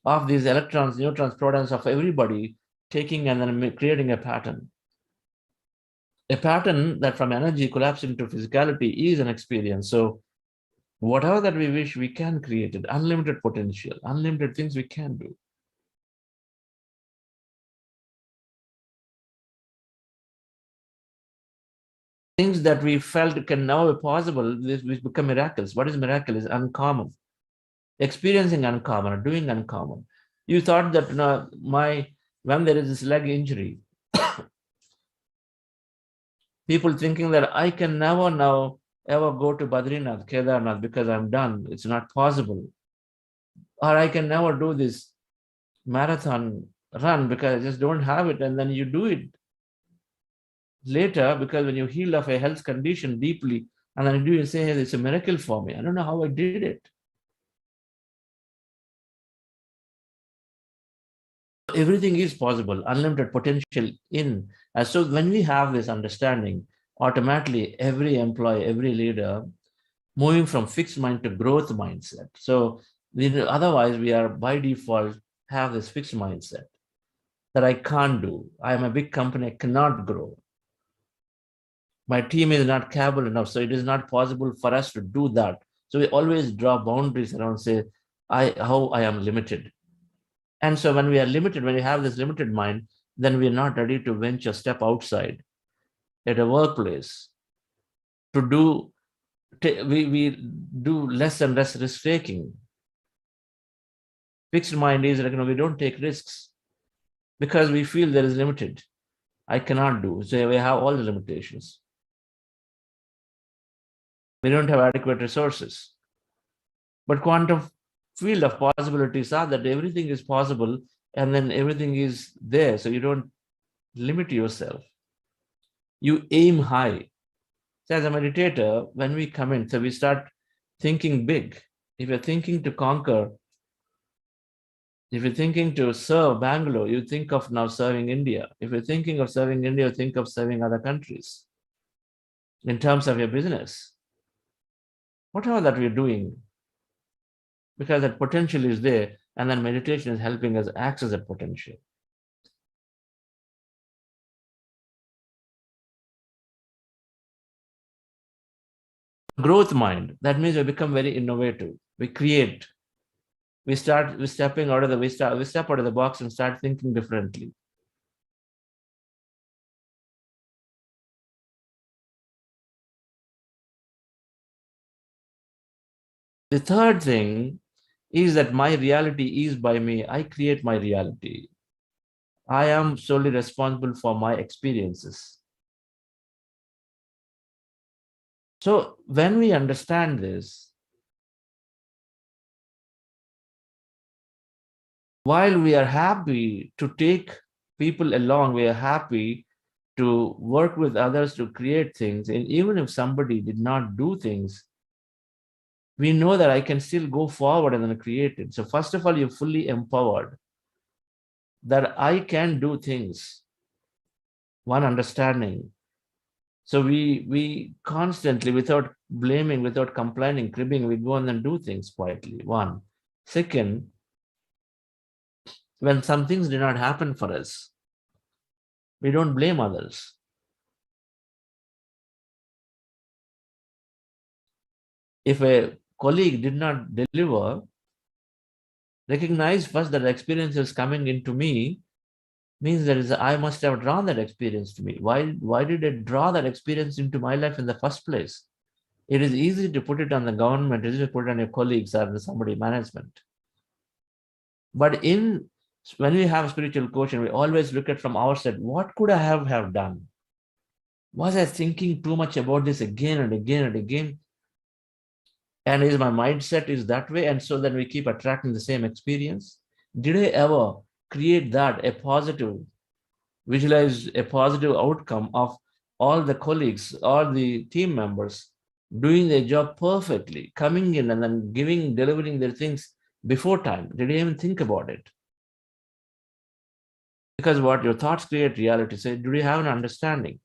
of these electrons, neutrons, protons of everybody taking and then creating a pattern. A pattern that from energy collapsing to physicality is an experience. So whatever that we wish, we can create it. Unlimited potential, unlimited things we can do. Things that we felt can now be possible, this become miracles. What is miracle? Is uncommon. Experiencing uncommon or doing uncommon. You thought that when there is this leg injury, people thinking that I can never now ever go to Badrinath, Kedarnath because I'm done. It's not possible. Or I can never do this marathon run because I just don't have it. And then you do it later because when you heal of a health condition deeply, and then you say, hey, it's a miracle for me. I don't know how I did it. Everything is possible, unlimited potential in. So when we have this understanding, automatically every employee, every leader, moving from fixed mind to growth mindset. So otherwise we are by default have this fixed mindset that I can't do. I am a big company, I cannot grow. My team is not capable enough, so it is not possible for us to do that. So we always draw boundaries around, say, how I am limited. And so when we are limited, when we have this limited mind, then we are not ready to venture, step outside at a workplace to do, we do less and less risk taking. Fixed mind is like, we don't take risks because we feel there is limited. I cannot do. So we have all the limitations. We don't have adequate resources. But quantum field of possibilities are that everything is possible and then everything is there. So you don't limit yourself. You aim high. So as a meditator, when we come in, so we start thinking big. If you're thinking to conquer, if you're thinking to serve Bangalore, you think of now serving India. If you're thinking of serving India, think of serving other countries. In terms of your business, whatever that we're doing, because that potential is there, and then meditation is helping us access that potential. Growth mind, that means we become very innovative. We create. We step out of the box and start thinking differently. The third thing is that my reality is by me. I create my reality. I am solely responsible for my experiences. So when we understand this, while we are happy to take people along, we are happy to work with others to create things. And even if somebody did not do things, we know that I can still go forward and then create it. So first of all, you're fully empowered that I can do things. One understanding. So we constantly, without blaming, without complaining, cribbing, we go on and do things quietly. One. Second, when some things did not happen for us, we don't blame others. If a colleague did not deliver, Recognize first that the experience is coming into me means I must have drawn that experience to me. Why did I draw that experience into my life in the first place? It is easy to put it on the government, it's easy to put it on your colleagues or somebody management. But when we have spiritual coaching, we always look at from our side, what could I have done? Was I thinking too much about this again and again and again? And is my mindset is that way? And so then we keep attracting the same experience. Did I ever create that a positive, visualize a positive outcome of all the colleagues or the team members doing their job perfectly, coming in and then delivering their things before time? Did I even think about it? Because what your thoughts create reality. So do you have an understanding?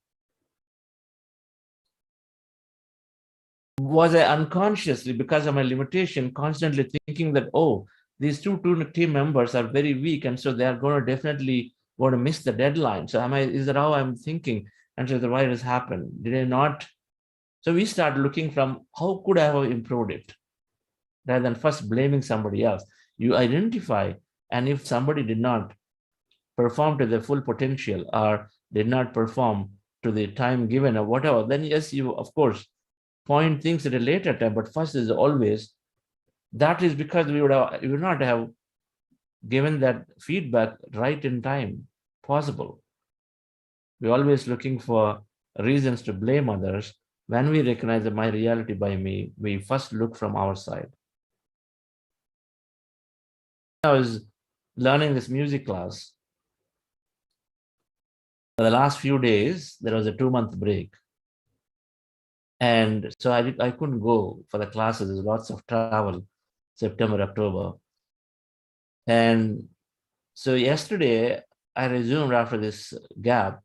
Was I unconsciously, because of my limitation, constantly thinking that, oh, these two team members are very weak, and so they are going to definitely going to miss the deadline. So is that how I'm thinking? And so why it has happened? Did I not? So we start looking from how could I have improved it? Rather than first blaming somebody else. You identify, and if somebody did not perform to their full potential or did not perform to the time given or whatever, then yes, you of course point things at a later time, but first is always, that is because we would not have given that feedback right in time possible. We're always looking for reasons to blame others. When we recognize that my reality by me, we first look from our side. I was learning this music class. For the last few days, there was a 2-month break. And so I couldn't go for the classes. There's lots of travel, September, October. And so yesterday, I resumed after this gap.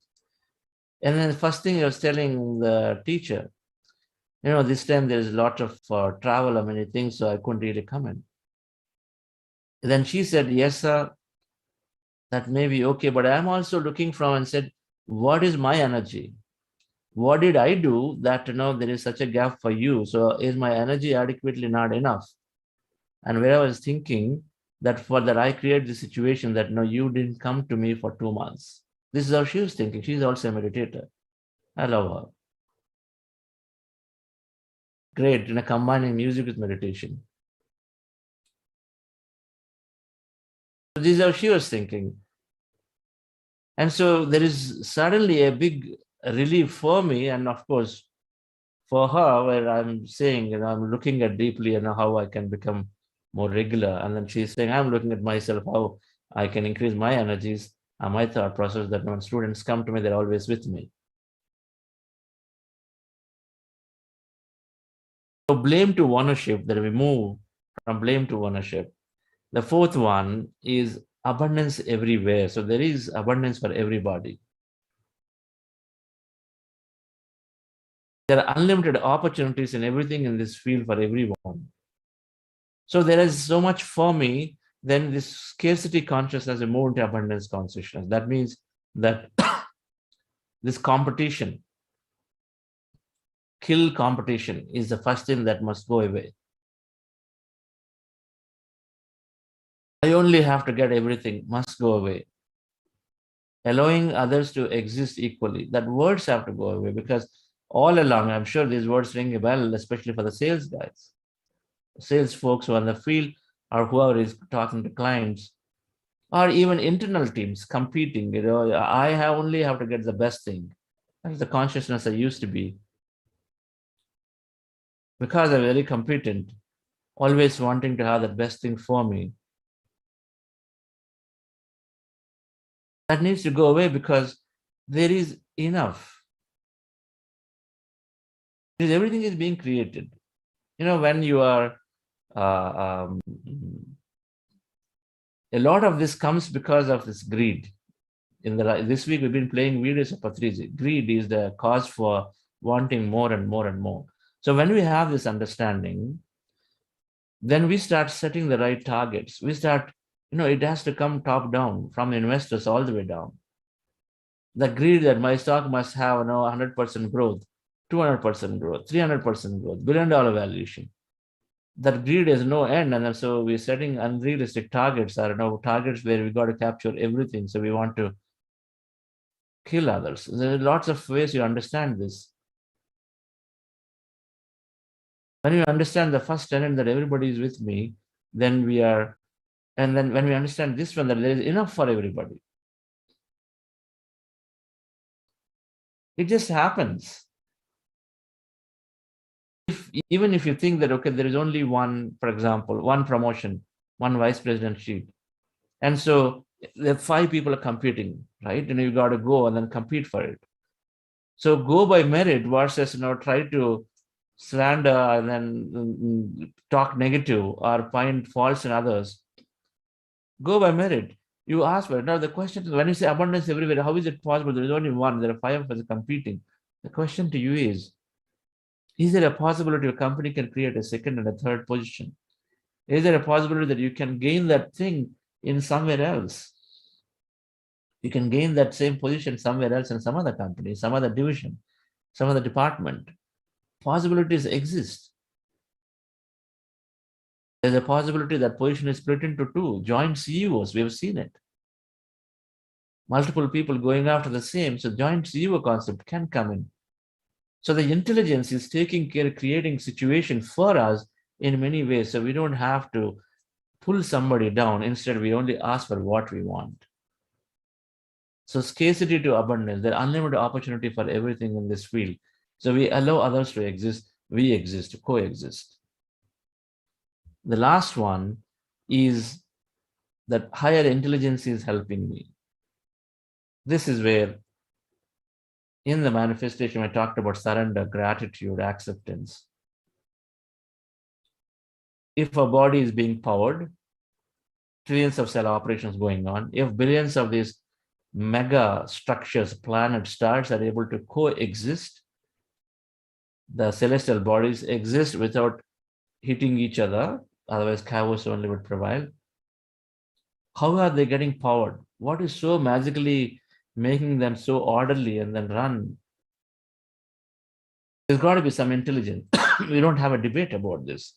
And then the first thing I was telling the teacher, this time there's a lot of travel and many things, so I couldn't really come in. And then she said, yes, sir, that may be okay, but I'm also looking from and said, what is my energy? What did I do that, there is such a gap for you? So is my energy adequately not enough? And where I was thinking that for that I create the situation that, no, you didn't come to me for 2 months. This is how she was thinking. She's also a meditator. I love her. Great, combining music with meditation. So this is how she was thinking. And so there is suddenly a big relief for me, and of course, for her, where I'm saying, I'm looking at deeply, how I can become more regular. And then she's saying, I'm looking at myself, how I can increase my energies and my thought process, that when students come to me, they're always with me. So blame to ownership, that we move from blame to ownership. The fourth one is abundance everywhere. So there is abundance for everybody. There are unlimited opportunities in everything in this field for everyone. So there is so much for me, then this scarcity consciousness is moved to abundance consciousness. That means that this competition, kill competition, is the first thing that must go away. I only have to get everything, must go away. Allowing others to exist equally, that words have to go away, because all along, I'm sure these words ring a bell, especially for the sales guys, sales folks who are in the field, or whoever is talking to clients, or even internal teams competing. I only have to get the best thing. That's the consciousness I used to be. Because I'm very competent, always wanting to have the best thing for me. That needs to go away, because there is enough. Because everything is being created. When you are, a lot of this comes because of this greed. This week we've been playing videos of Patriji. Greed is the cause for wanting more and more and more. So when we have this understanding, then we start setting the right targets. We start, it has to come top down from investors all the way down. The greed that my stock must have 100% growth, 200% growth, 300% growth, $1 billion valuation. that greed has no end, and so we're setting unrealistic targets. I don't know, targets where we got to capture everything. So we want to kill others. There are lots of ways you understand this. When you understand the first tenet that everybody is with me, then we are, and then when we understand this one, that there is enough for everybody, it just happens. Even if you think that, okay, there is only one, for example, one promotion, one vice president sheet, and so the 5 people are competing, right? And you got to go and then compete for it. So go by merit versus, try to slander and then talk negative or find faults in others. Go by merit. You ask for it. Now the question is, when you say abundance everywhere, how is it possible? There is only one. There are 5 of us competing. The question to you is there a possibility a company can create a second and a third position? Is there a possibility that you can gain that thing in somewhere else? You can gain that same position somewhere else in some other company, some other division, some other department. Possibilities exist. There's a possibility that position is split into 2. Joint CEOs, we have seen it. Multiple people going after the same. So joint CEO concept can come in. So the intelligence is taking care, creating situation for us in many ways. So we don't have to pull somebody down. Instead, we only ask for what we want. So scarcity to abundance, there are unlimited opportunity for everything in this field. So we allow others to exist, we exist, to coexist. The last one is that higher intelligence is helping me. This is where in the manifestation I talked about surrender, gratitude, acceptance. If a body is being powered, trillions of cell operations going on, if billions of these mega structures, planets, stars are able to coexist, the celestial bodies exist without hitting each other, otherwise chaos only would prevail. How are they getting powered? What is so magically making them so orderly and then run? There's got to be some intelligence. We don't have a debate about this.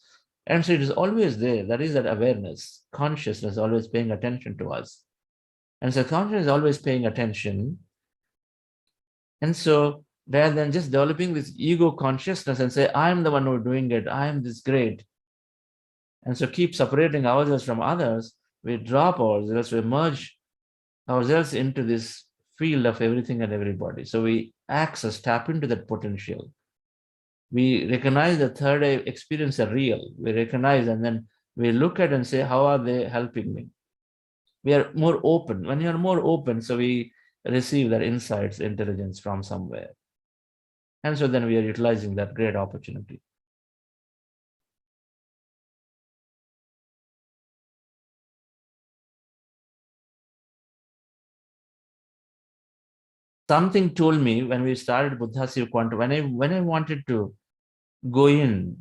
And so it is always there. That is that awareness, consciousness always paying attention to us. And so consciousness is always paying attention. And so rather than just developing this ego consciousness and say, I'm the one who's doing it, I'm this great. And so keep separating ourselves from others, we drop ourselves, we merge ourselves into this field of everything and everybody. So we access, tap into that potential. We recognize the third eye experience are real. We recognize and then we look at and say, how are they helping me? We are more open. When you are more open, so we receive that insights, intelligence from somewhere. And so then we are utilizing that great opportunity. Something told me when we started Buddha Siva Quantum, when I wanted to go in,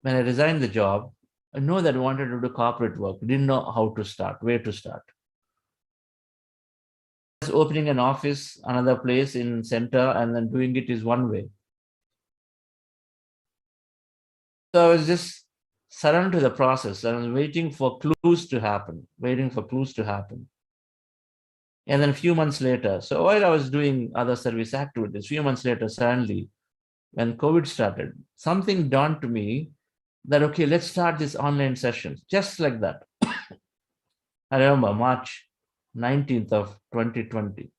when I resigned the job, I know that I wanted to do corporate work, didn't know how to start, where to start. Just opening an office, another place in center, and then doing it is one way. So I was just surrendered to the process. I was waiting for clues to happen. And then a few months later, so while I was doing other service activities, a few months later, suddenly, when COVID started, something dawned to me that, okay, let's start this online sessions, just like that. I remember March 19th of 2020.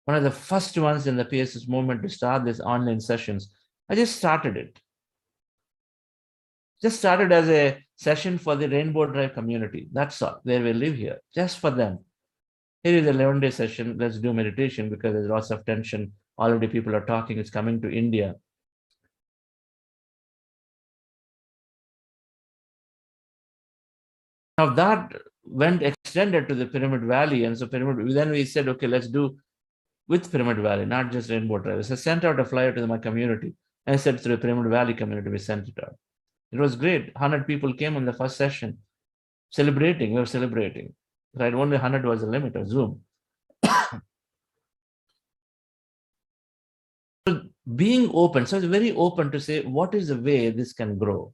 One of the first ones in the PSS movement to start these online sessions. I just started it. Just started as a session for the Rainbow Drive community. That's all. They will live here, just for them. Here is a 11-day session. Let's do meditation because there's lots of tension. Already people are talking. It's coming to India. Now that went extended to the Pyramid Valley. And so then we said, okay, let's do with Pyramid Valley, not just Rainbow Drive. So I sent out a flyer to my community. I said through the Pyramid Valley community, we sent it out. It was great. 100 people came on the first session. Celebrating, we were celebrating. Right? Only 100 was the limit of Zoom. being open. So it's very open to say, what is the way this can grow?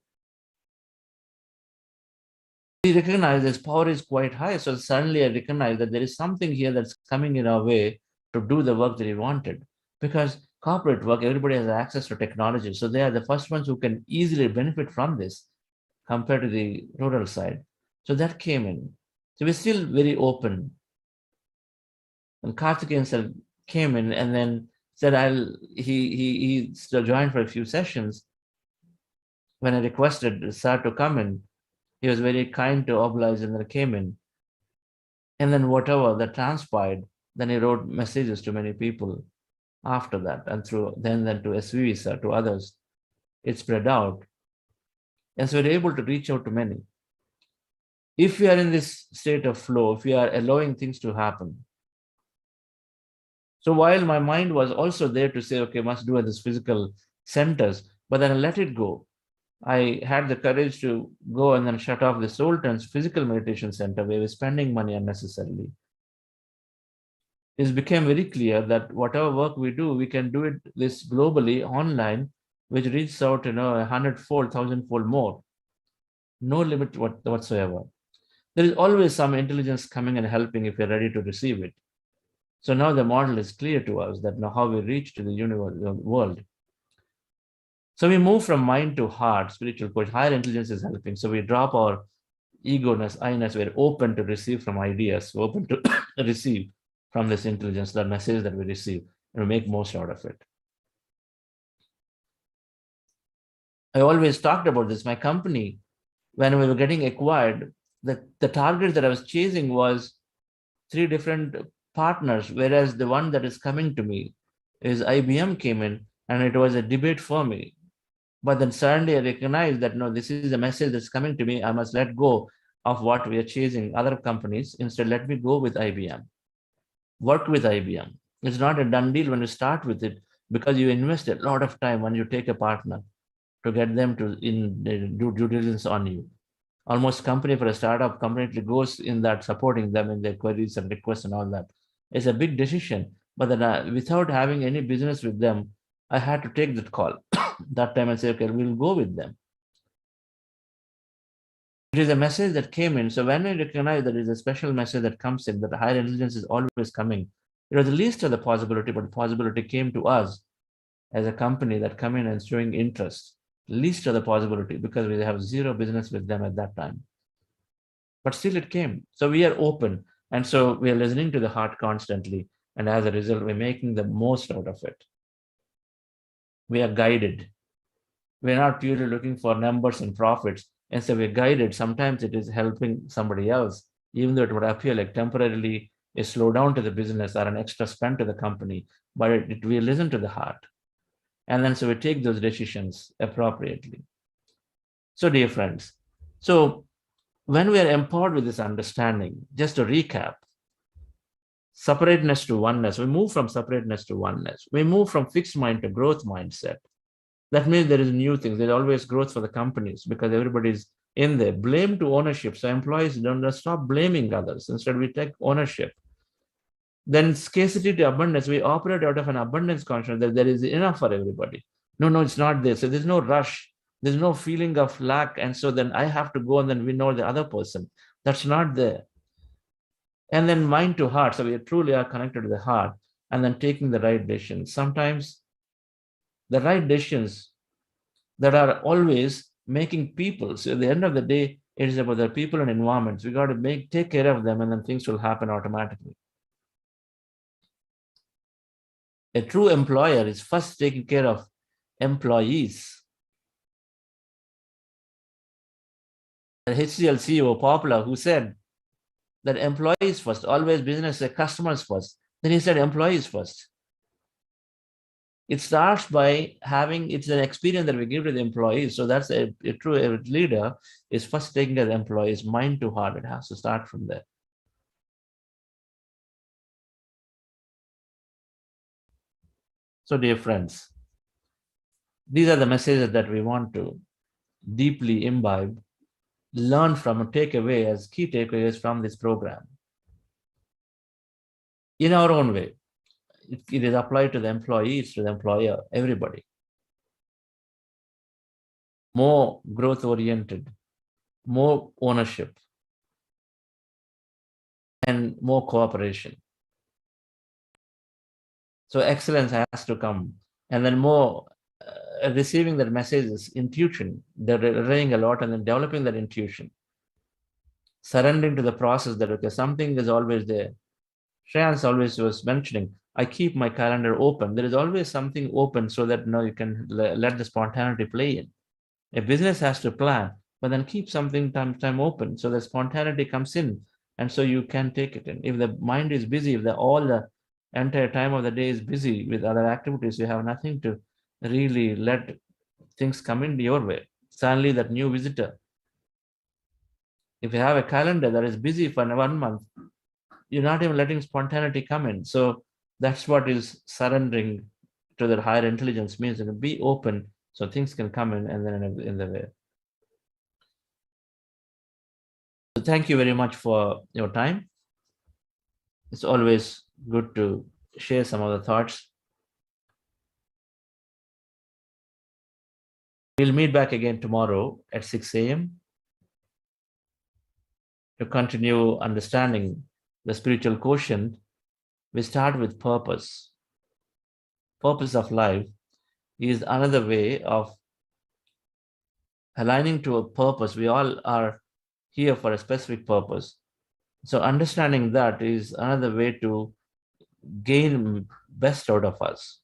We recognize this power is quite high. So suddenly I recognize that there is something here that's coming in our way to do the work that we wanted. Because corporate work, everybody has access to technology. So they are the first ones who can easily benefit from this compared to the rural side. So that came in. So we're still very open. And Karthikeyan sir came in and then said, he still joined for a few sessions. When I requested sir to come in, he was very kind to oblige and then came in. And then whatever that transpired, then he wrote messages to many people after that, and through then to SVV sir, to others. It spread out. And so we're able to reach out to many. If we are in this state of flow, if we are allowing things to happen. So while my mind was also there to say, okay, must do at this physical centers, but then I let it go. I had the courage to go and then shut off the Soul Turns physical meditation center where we're spending money unnecessarily. It became very clear that whatever work we do, we can do it this globally online, which reaches out, 100-fold, 1,000-fold more. No limit whatsoever. There is always some intelligence coming and helping if you're ready to receive it. So now the model is clear to us that now how we reach to the universe, the world. So we move from mind to heart, spiritual coach. Higher intelligence is helping. So we drop our ego-ness, I-ness. We're open to receive from ideas, we're open to receive from this intelligence, the message that we receive, and we make most out of it. I always talked about this. My company, when we were getting acquired, the target that I was chasing was 3 different partners, whereas the one that is coming to me is IBM came in, and it was a debate for me. But then suddenly I recognized that, no, this is a message that's coming to me. I must let go of what we are chasing, other companies. Instead, let me go with IBM. Work with IBM. It's not a done deal when you start with it, because you invest a lot of time when you take a partner to get them to do due diligence on you. Almost company for a startup completely goes in that, supporting them in their queries and requests and all that. It's a big decision, but then without having any business with them, I had to take that call. That time I say, okay, we'll go with them. It is a message that came in. So when I recognize that there is a special message that comes in, that the higher intelligence is always coming, it was the least of the possibility, but the possibility came to us as a company that come in and showing interest. Least of the possibility, because we have zero business with them at that time. But still it came. So we are open. And so we are listening to the heart constantly. And as a result, we're making the most out of it. We are guided. We're not purely looking for numbers and profits. And so we're guided. Sometimes it is helping somebody else, even though it would appear like temporarily a slowdown to the business or an extra spend to the company, but we listen to the heart. And then so we take those decisions appropriately. So dear friends, so when we are empowered with this understanding, just to recap, separateness to oneness, we move from separateness to oneness. We move from fixed mind to growth mindset. That means there is new things. There's always growth for the companies because everybody's in there. Blame to ownership. So employees don't stop blaming others. Instead, we take ownership. Then scarcity to abundance. We operate out of an abundance consciousness that there is enough for everybody. No, it's not there. So there's no rush. There's no feeling of lack. And so then I have to go and then we know the other person. That's not there. And then mind to heart. So we truly are connected to the heart and then taking the right decisions. Sometimes the right decisions that are always making people. So at the end of the day, it is about the people and environments. We got to take care of them and then things will happen automatically. A true employer is first taking care of employees. The HCL CEO, Popular, who said that employees first, always business, customers first. Then he said employees first. It starts by it's an experience that we give to the employees. So that's a true leader is first taking care of the employees, mind to heart. It has to start from there. So dear friends, these are the messages that we want to deeply imbibe, learn from, and take away as key takeaways from this program. In our own way. it is applied to the employees, to the employer, everybody. More growth oriented, more ownership, and more cooperation. So excellence has to come, and then more receiving that message is intuition. They're relaying a lot and then developing that intuition, surrendering to the process that, okay, something is always there. Shreyans always was mentioning, I keep my calendar open. There is always something open so that you can let the spontaneity play in. A business has to plan, but then keep something time open so the spontaneity comes in, and so you can take it in. If the mind is busy, if all the entire time of the day is busy with other activities, you have nothing to really let things come in your way. Suddenly that new visitor, if you have a calendar that is busy for 1 month, you're not even letting spontaneity come in. So that's what is surrendering to the higher intelligence means. Be open so things can come in, and then in the way. So thank you very much for your time. It's always good to share some of the thoughts. We'll meet back again tomorrow at 6 a.m. to continue understanding the spiritual quotient. We start with purpose. Purpose of life is another way of aligning to a purpose. We all are here for a specific purpose. So understanding that is another way to gain best out of us.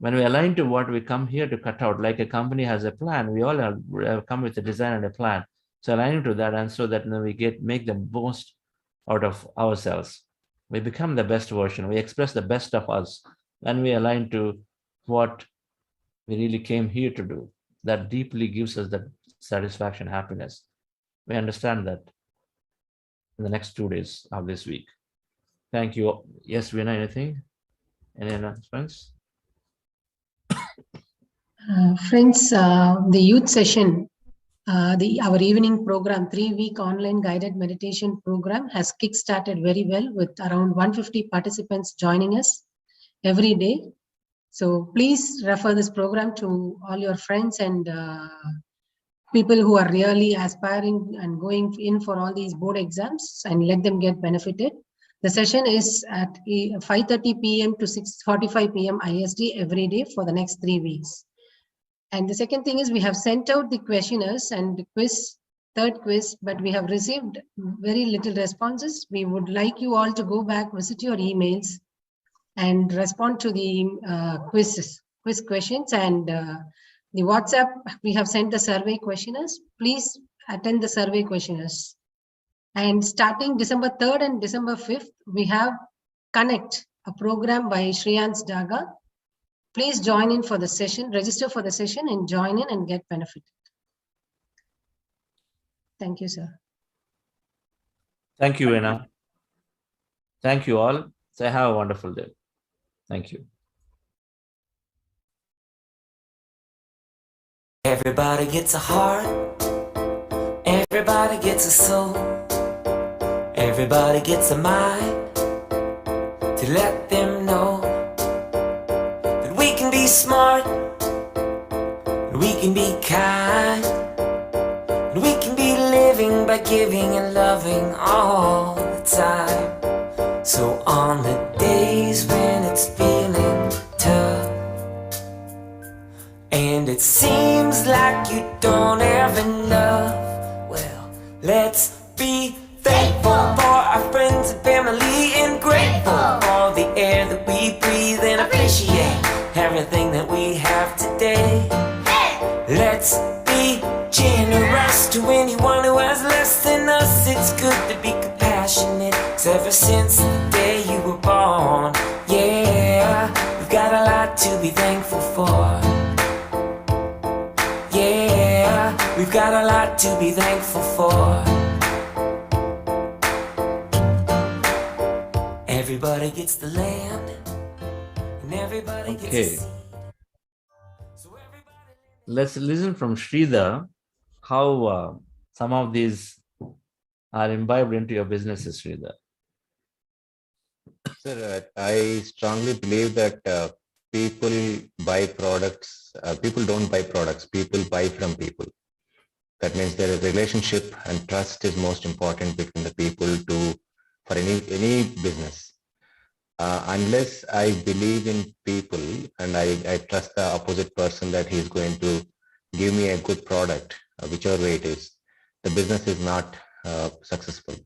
When we align to what we come here to cut out, like a company has a plan, we all have come with a design and a plan. So aligning to that, and so that we make the most out of ourselves. We become the best version. We express the best of us, and we align to what we really came here to do. That deeply gives us that satisfaction, happiness. We understand that in the next 2 days of this week. Thank you. Yes, Veena, anything? Any announcements? Friends, the youth session, our evening program, 3-week online guided meditation program has kick-started very well with around 150 participants joining us every day. So please refer this program to all your friends and people who are really aspiring and going in for all these board exams, and let them get benefited. The session is at 5:30 p.m. to 6:45 p.m. IST every day for the next 3 weeks. And the second thing is, we have sent out the questionnaires and the quiz, third quiz, but we have received very little responses. We would like you all to go back, visit your emails, and respond to the quiz questions. And the WhatsApp, we have sent the survey questionnaires. Please attend the survey questionnaires. And starting December 3rd and December 5th, we have Connect, a program by Shakahara Jagath. Please join in for the session, register for the session and join in and get benefited. Thank you, sir. Thank you, Veena. Thank you all. So have a wonderful day. Thank you. Everybody gets a heart. Everybody gets a soul. Everybody gets a mind to let them know that we can be smart, that we can be kind, that we can be living by giving and loving all the time. So on the days when it's feeling tough and it seems like you don't have enough, well, let's be thankful for our friends and family and grateful for the air that we breathe and appreciate everything that we have today. Let's be generous to anyone who has less than us. It's good to be compassionate, 'cause ever since the day you were born, yeah, we've got a lot to be thankful for. Yeah, we've got a lot to be thankful for. Everybody gets the land, and everybody gets the seed. So everybody... Let's listen from Sridhar how some of these are imbibed into your businesses, Sridhar. Sir, I strongly believe that people buy products, people don't buy products, people buy from people. That means there is relationship and trust is most important between the people for any business. Unless I believe in people and I trust the opposite person that he is going to give me a good product, whichever way it is, the business is not successful.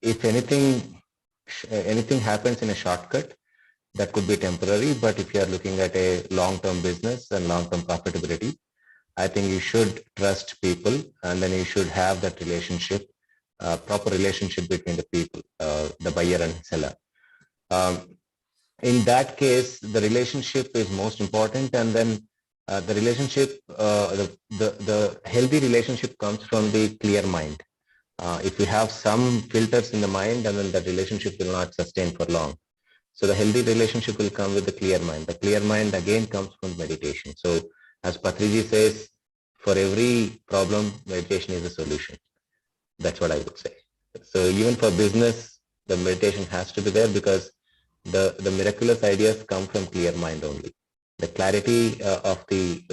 If anything happens in a shortcut, that could be temporary, but if you are looking at a long-term business and long-term profitability, I think you should trust people and then you should have that relationship, proper relationship between the people, the buyer and seller. In that case, the relationship is most important, and then the relationship, the healthy relationship comes from the clear mind. If you have some filters in the mind, and then that relationship will not sustain for long. So the healthy relationship will come with the clear mind. The clear mind again comes from meditation. So as Patriji says, for every problem, meditation is a solution. That's what I would say. So even for business, the meditation has to be there because the miraculous ideas come from clear mind only. The clarity of the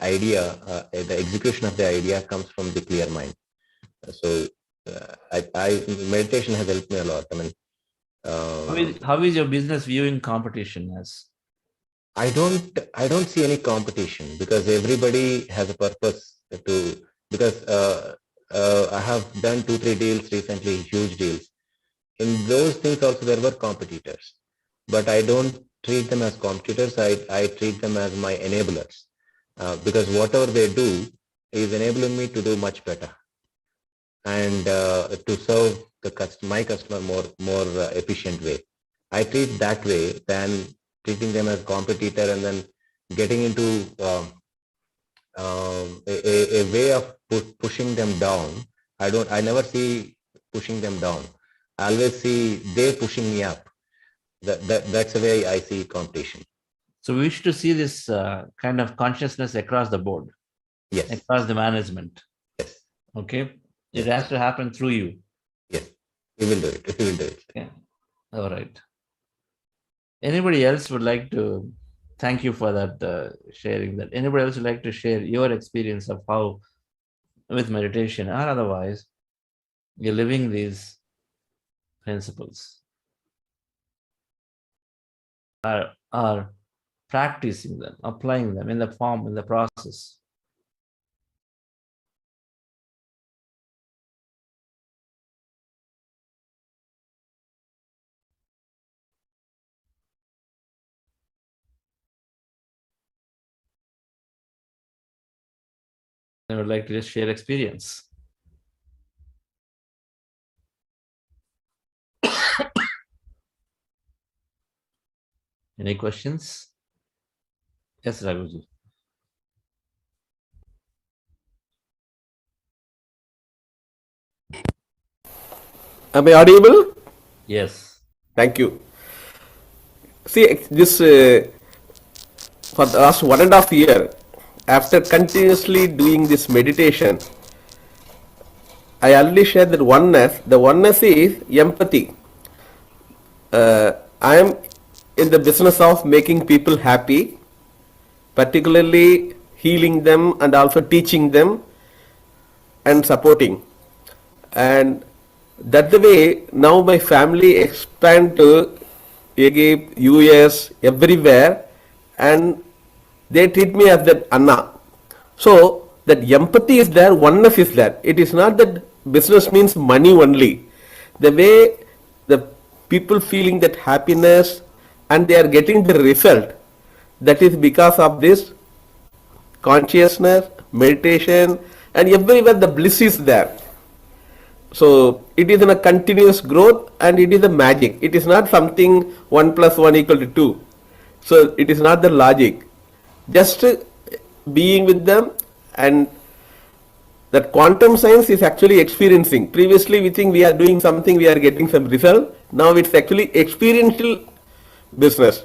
idea, the execution of the idea comes from the clear mind. So meditation has helped me a lot. I mean, how is your business viewing competition as? I don't see any competition because everybody has a purpose to, because I have done 2-3 deals recently, huge deals. In those things also there were competitors, but I don't treat them as competitors. I treat them as my enablers because whatever they do is enabling me to do much better and to serve my customer more efficient way. I treat that way than treating them as competitor and then getting into a way of pushing them down. I never see pushing them down. I always see they pushing me up. That's the way I see competition. So we wish to see this kind of consciousness across the board. Yes. Across the management. Yes. Okay. It has to happen through you. Yes. We will do it. We will do it. Yeah. All right. Anybody else would like to thank you for that sharing that? Anybody else would like to share your experience of how with meditation or otherwise you're living these principles are practicing them, applying them in the form, in the process? I would like to just share experience. Any questions? Yes, Raghuji. Am I audible? Yes. Thank you. See, this for the last 1.5 years, after continuously doing this meditation, I already shared that oneness. The oneness is empathy. I am in the business of making people happy, particularly healing them and also teaching them and supporting. And that's the way now my family expand to Egypt, US, everywhere, and they treat me as that Anna. So that empathy is there, oneness is there. It is not that business means money only. The way the people feeling that happiness and they are getting the result, that is because of this consciousness, meditation, and everywhere the bliss is there. So it is in a continuous growth and it is a magic. It is not something 1 + 1 = 2. So it is not the logic. Just being with them, and that quantum science is actually experiencing. Previously we think we are doing something, we are getting some result. Now it's actually experiential business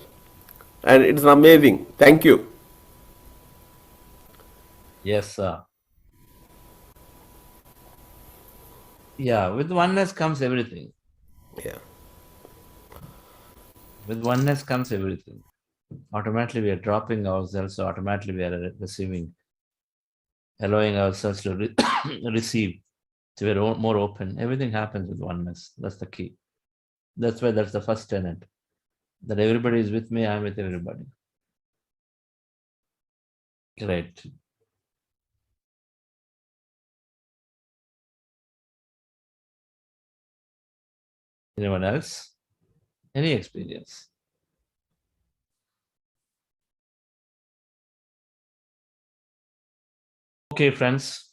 and it's amazing. Thank you. Yes, sir. Yeah, with oneness comes everything. Yeah. With oneness comes everything. Automatically we are dropping ourselves, so automatically we are receiving, allowing ourselves to receive. So we're more open. Everything happens with oneness. That's the key. That's why that's the first tenet. That everybody is with me, I'm with everybody. Great. Anyone else? Any experience? Okay, friends.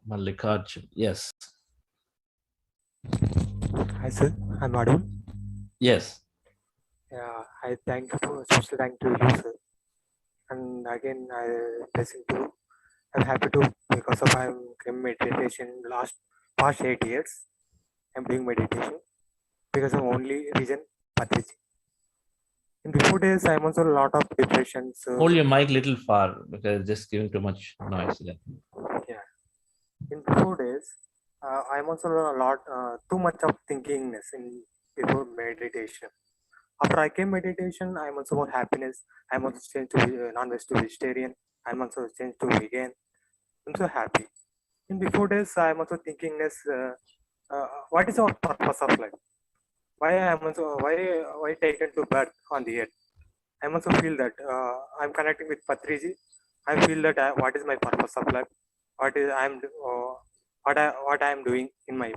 Mallikarjun. Yes. Hi sir, I'm audible. Yes. Yeah, I thank you for special thank to you sir. And again, I listen to. I'm happy to because of I'm in meditation past 8 years. I'm doing meditation because of only reason Patriji. In before days, I'm also a lot of depressions. Hold your mic little far because it's just giving too much noise. Yeah. Yeah. In before days, I'm also a lot too much of thinkingness in before meditation. After I came meditation, I'm also more happiness. I'm also changed to non-veg to vegetarian. I'm also changed to vegan. I'm so happy. In before days, I'm also thinkingness. What is our purpose of life? Why taken to birth on the earth? I also feel that I'm connecting with Patriji. I feel that what is my purpose of life? What I am doing in my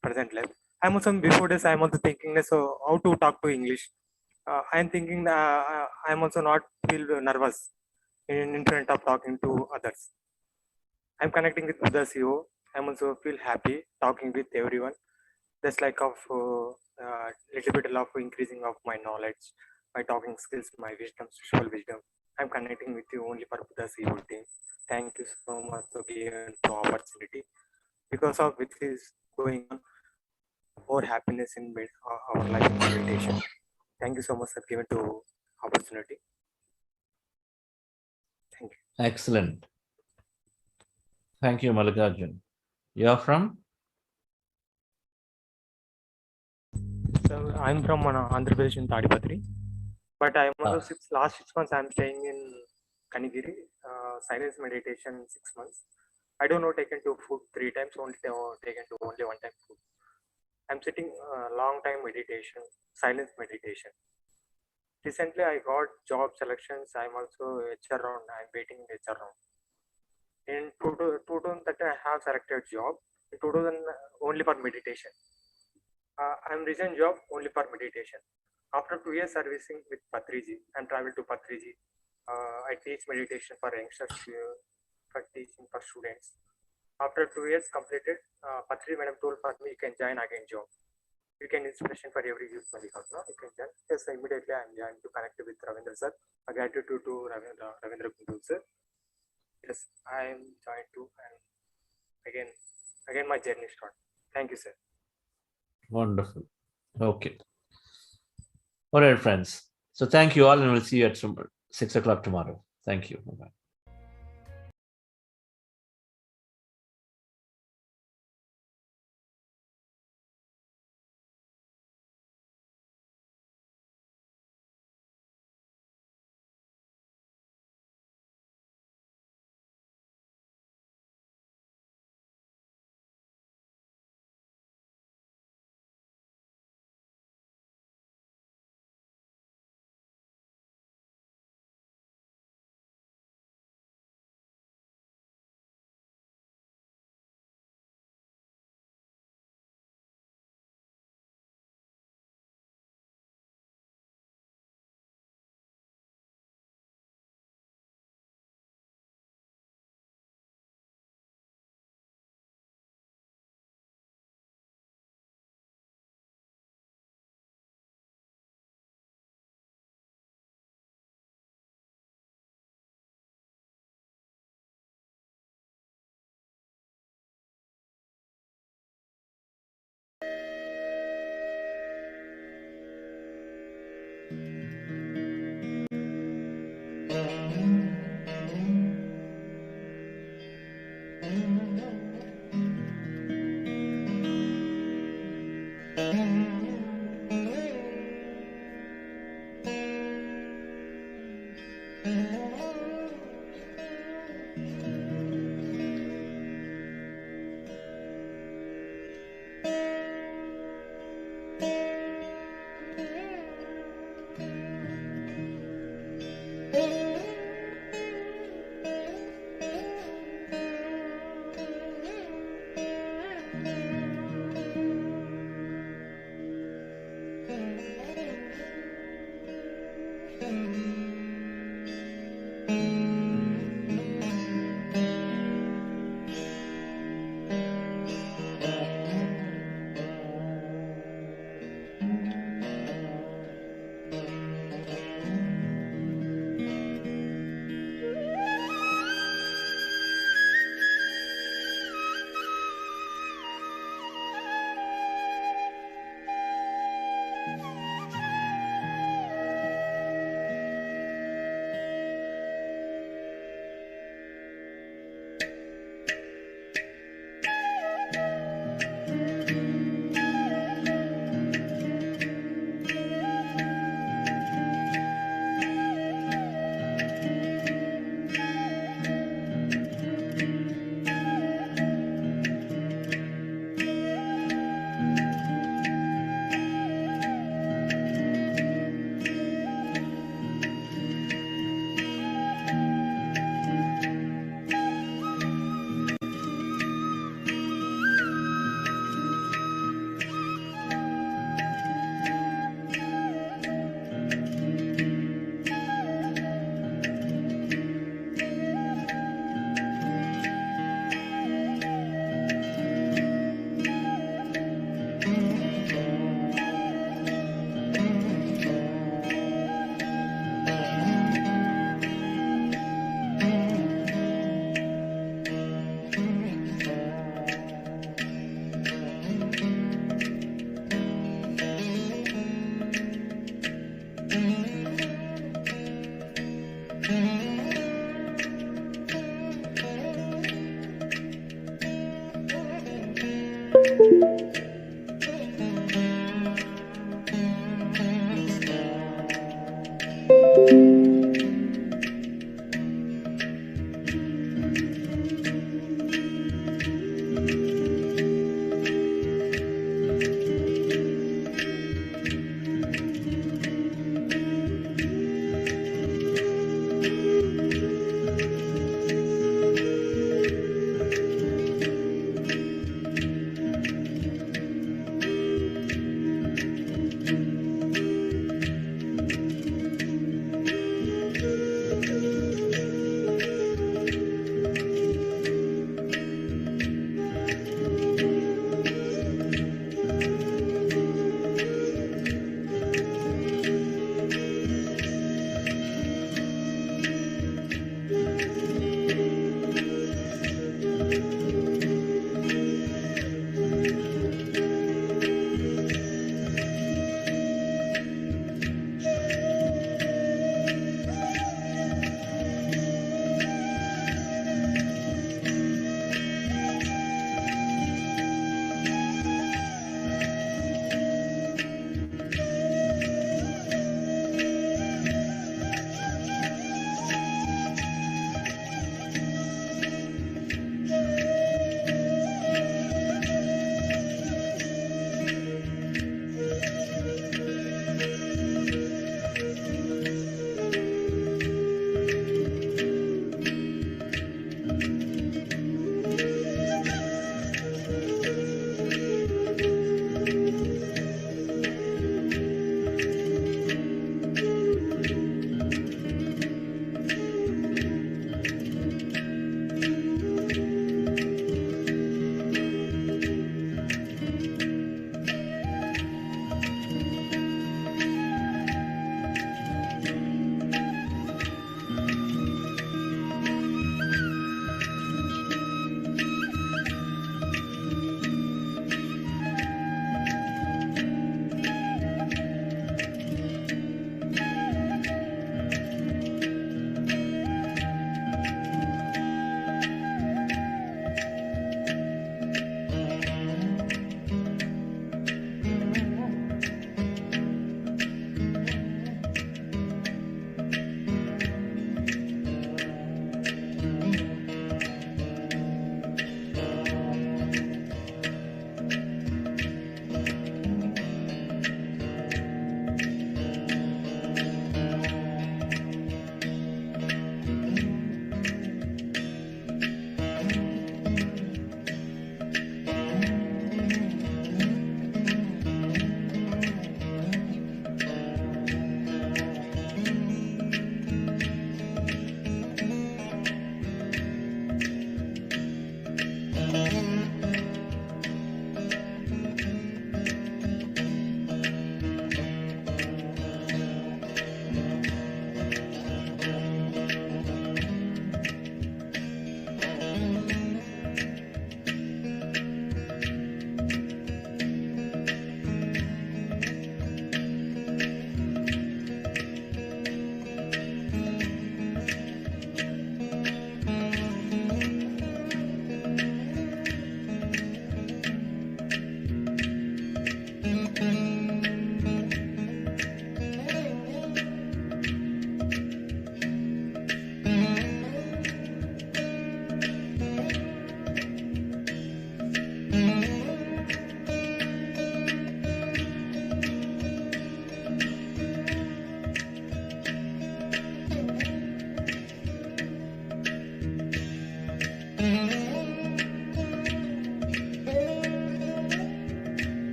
present life. I'm also before this. I'm also thinking so how to talk to English. I'm thinking I'm also not feel nervous in front of talking to others. I'm connecting with others. I'm also feel happy talking with everyone. That's like of little bit of increasing of my knowledge, my talking skills, my wisdom, spiritual wisdom. I'm connecting with you only for Buddha's evil team. Thank you so much for giving the opportunity. Because of which is going on, more happiness in our life in meditation. Thank you so much for giving to opportunity. Thank you. Excellent. Thank you, Mallikarjun. You're from? So I'm from Andhra Pradesh in Tadipatri, but I'm also last 6 months I'm staying in Kanigiri, silence meditation 6 months. I don't know taken to food 3 times, only taken to only 1 time food. I'm sitting long time meditation, silence meditation. Recently I got job selections. I'm also HR round. I'm waiting HR round. In 2013 I have selected job. In 2000 only for meditation. I'm resigned job only for meditation. After 2 years servicing with Patriji, I'm traveled to Patriji. I teach meditation for youngsters, for teaching for students. After 2 years completed, Patriji madam told for me you can join again job. You can inspiration for every youth Malika. No, you can join. Yes, immediately I'm joined to connect with Ravindra sir. A gratitude to Ravindra Kundul sir. Yes, I am joined too, and again my journey start. Thank you, sir. Wonderful. Okay. All right, friends. So thank you all, and we'll see you at 6 o'clock tomorrow. Thank you. Bye-bye.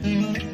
Mm-hmm.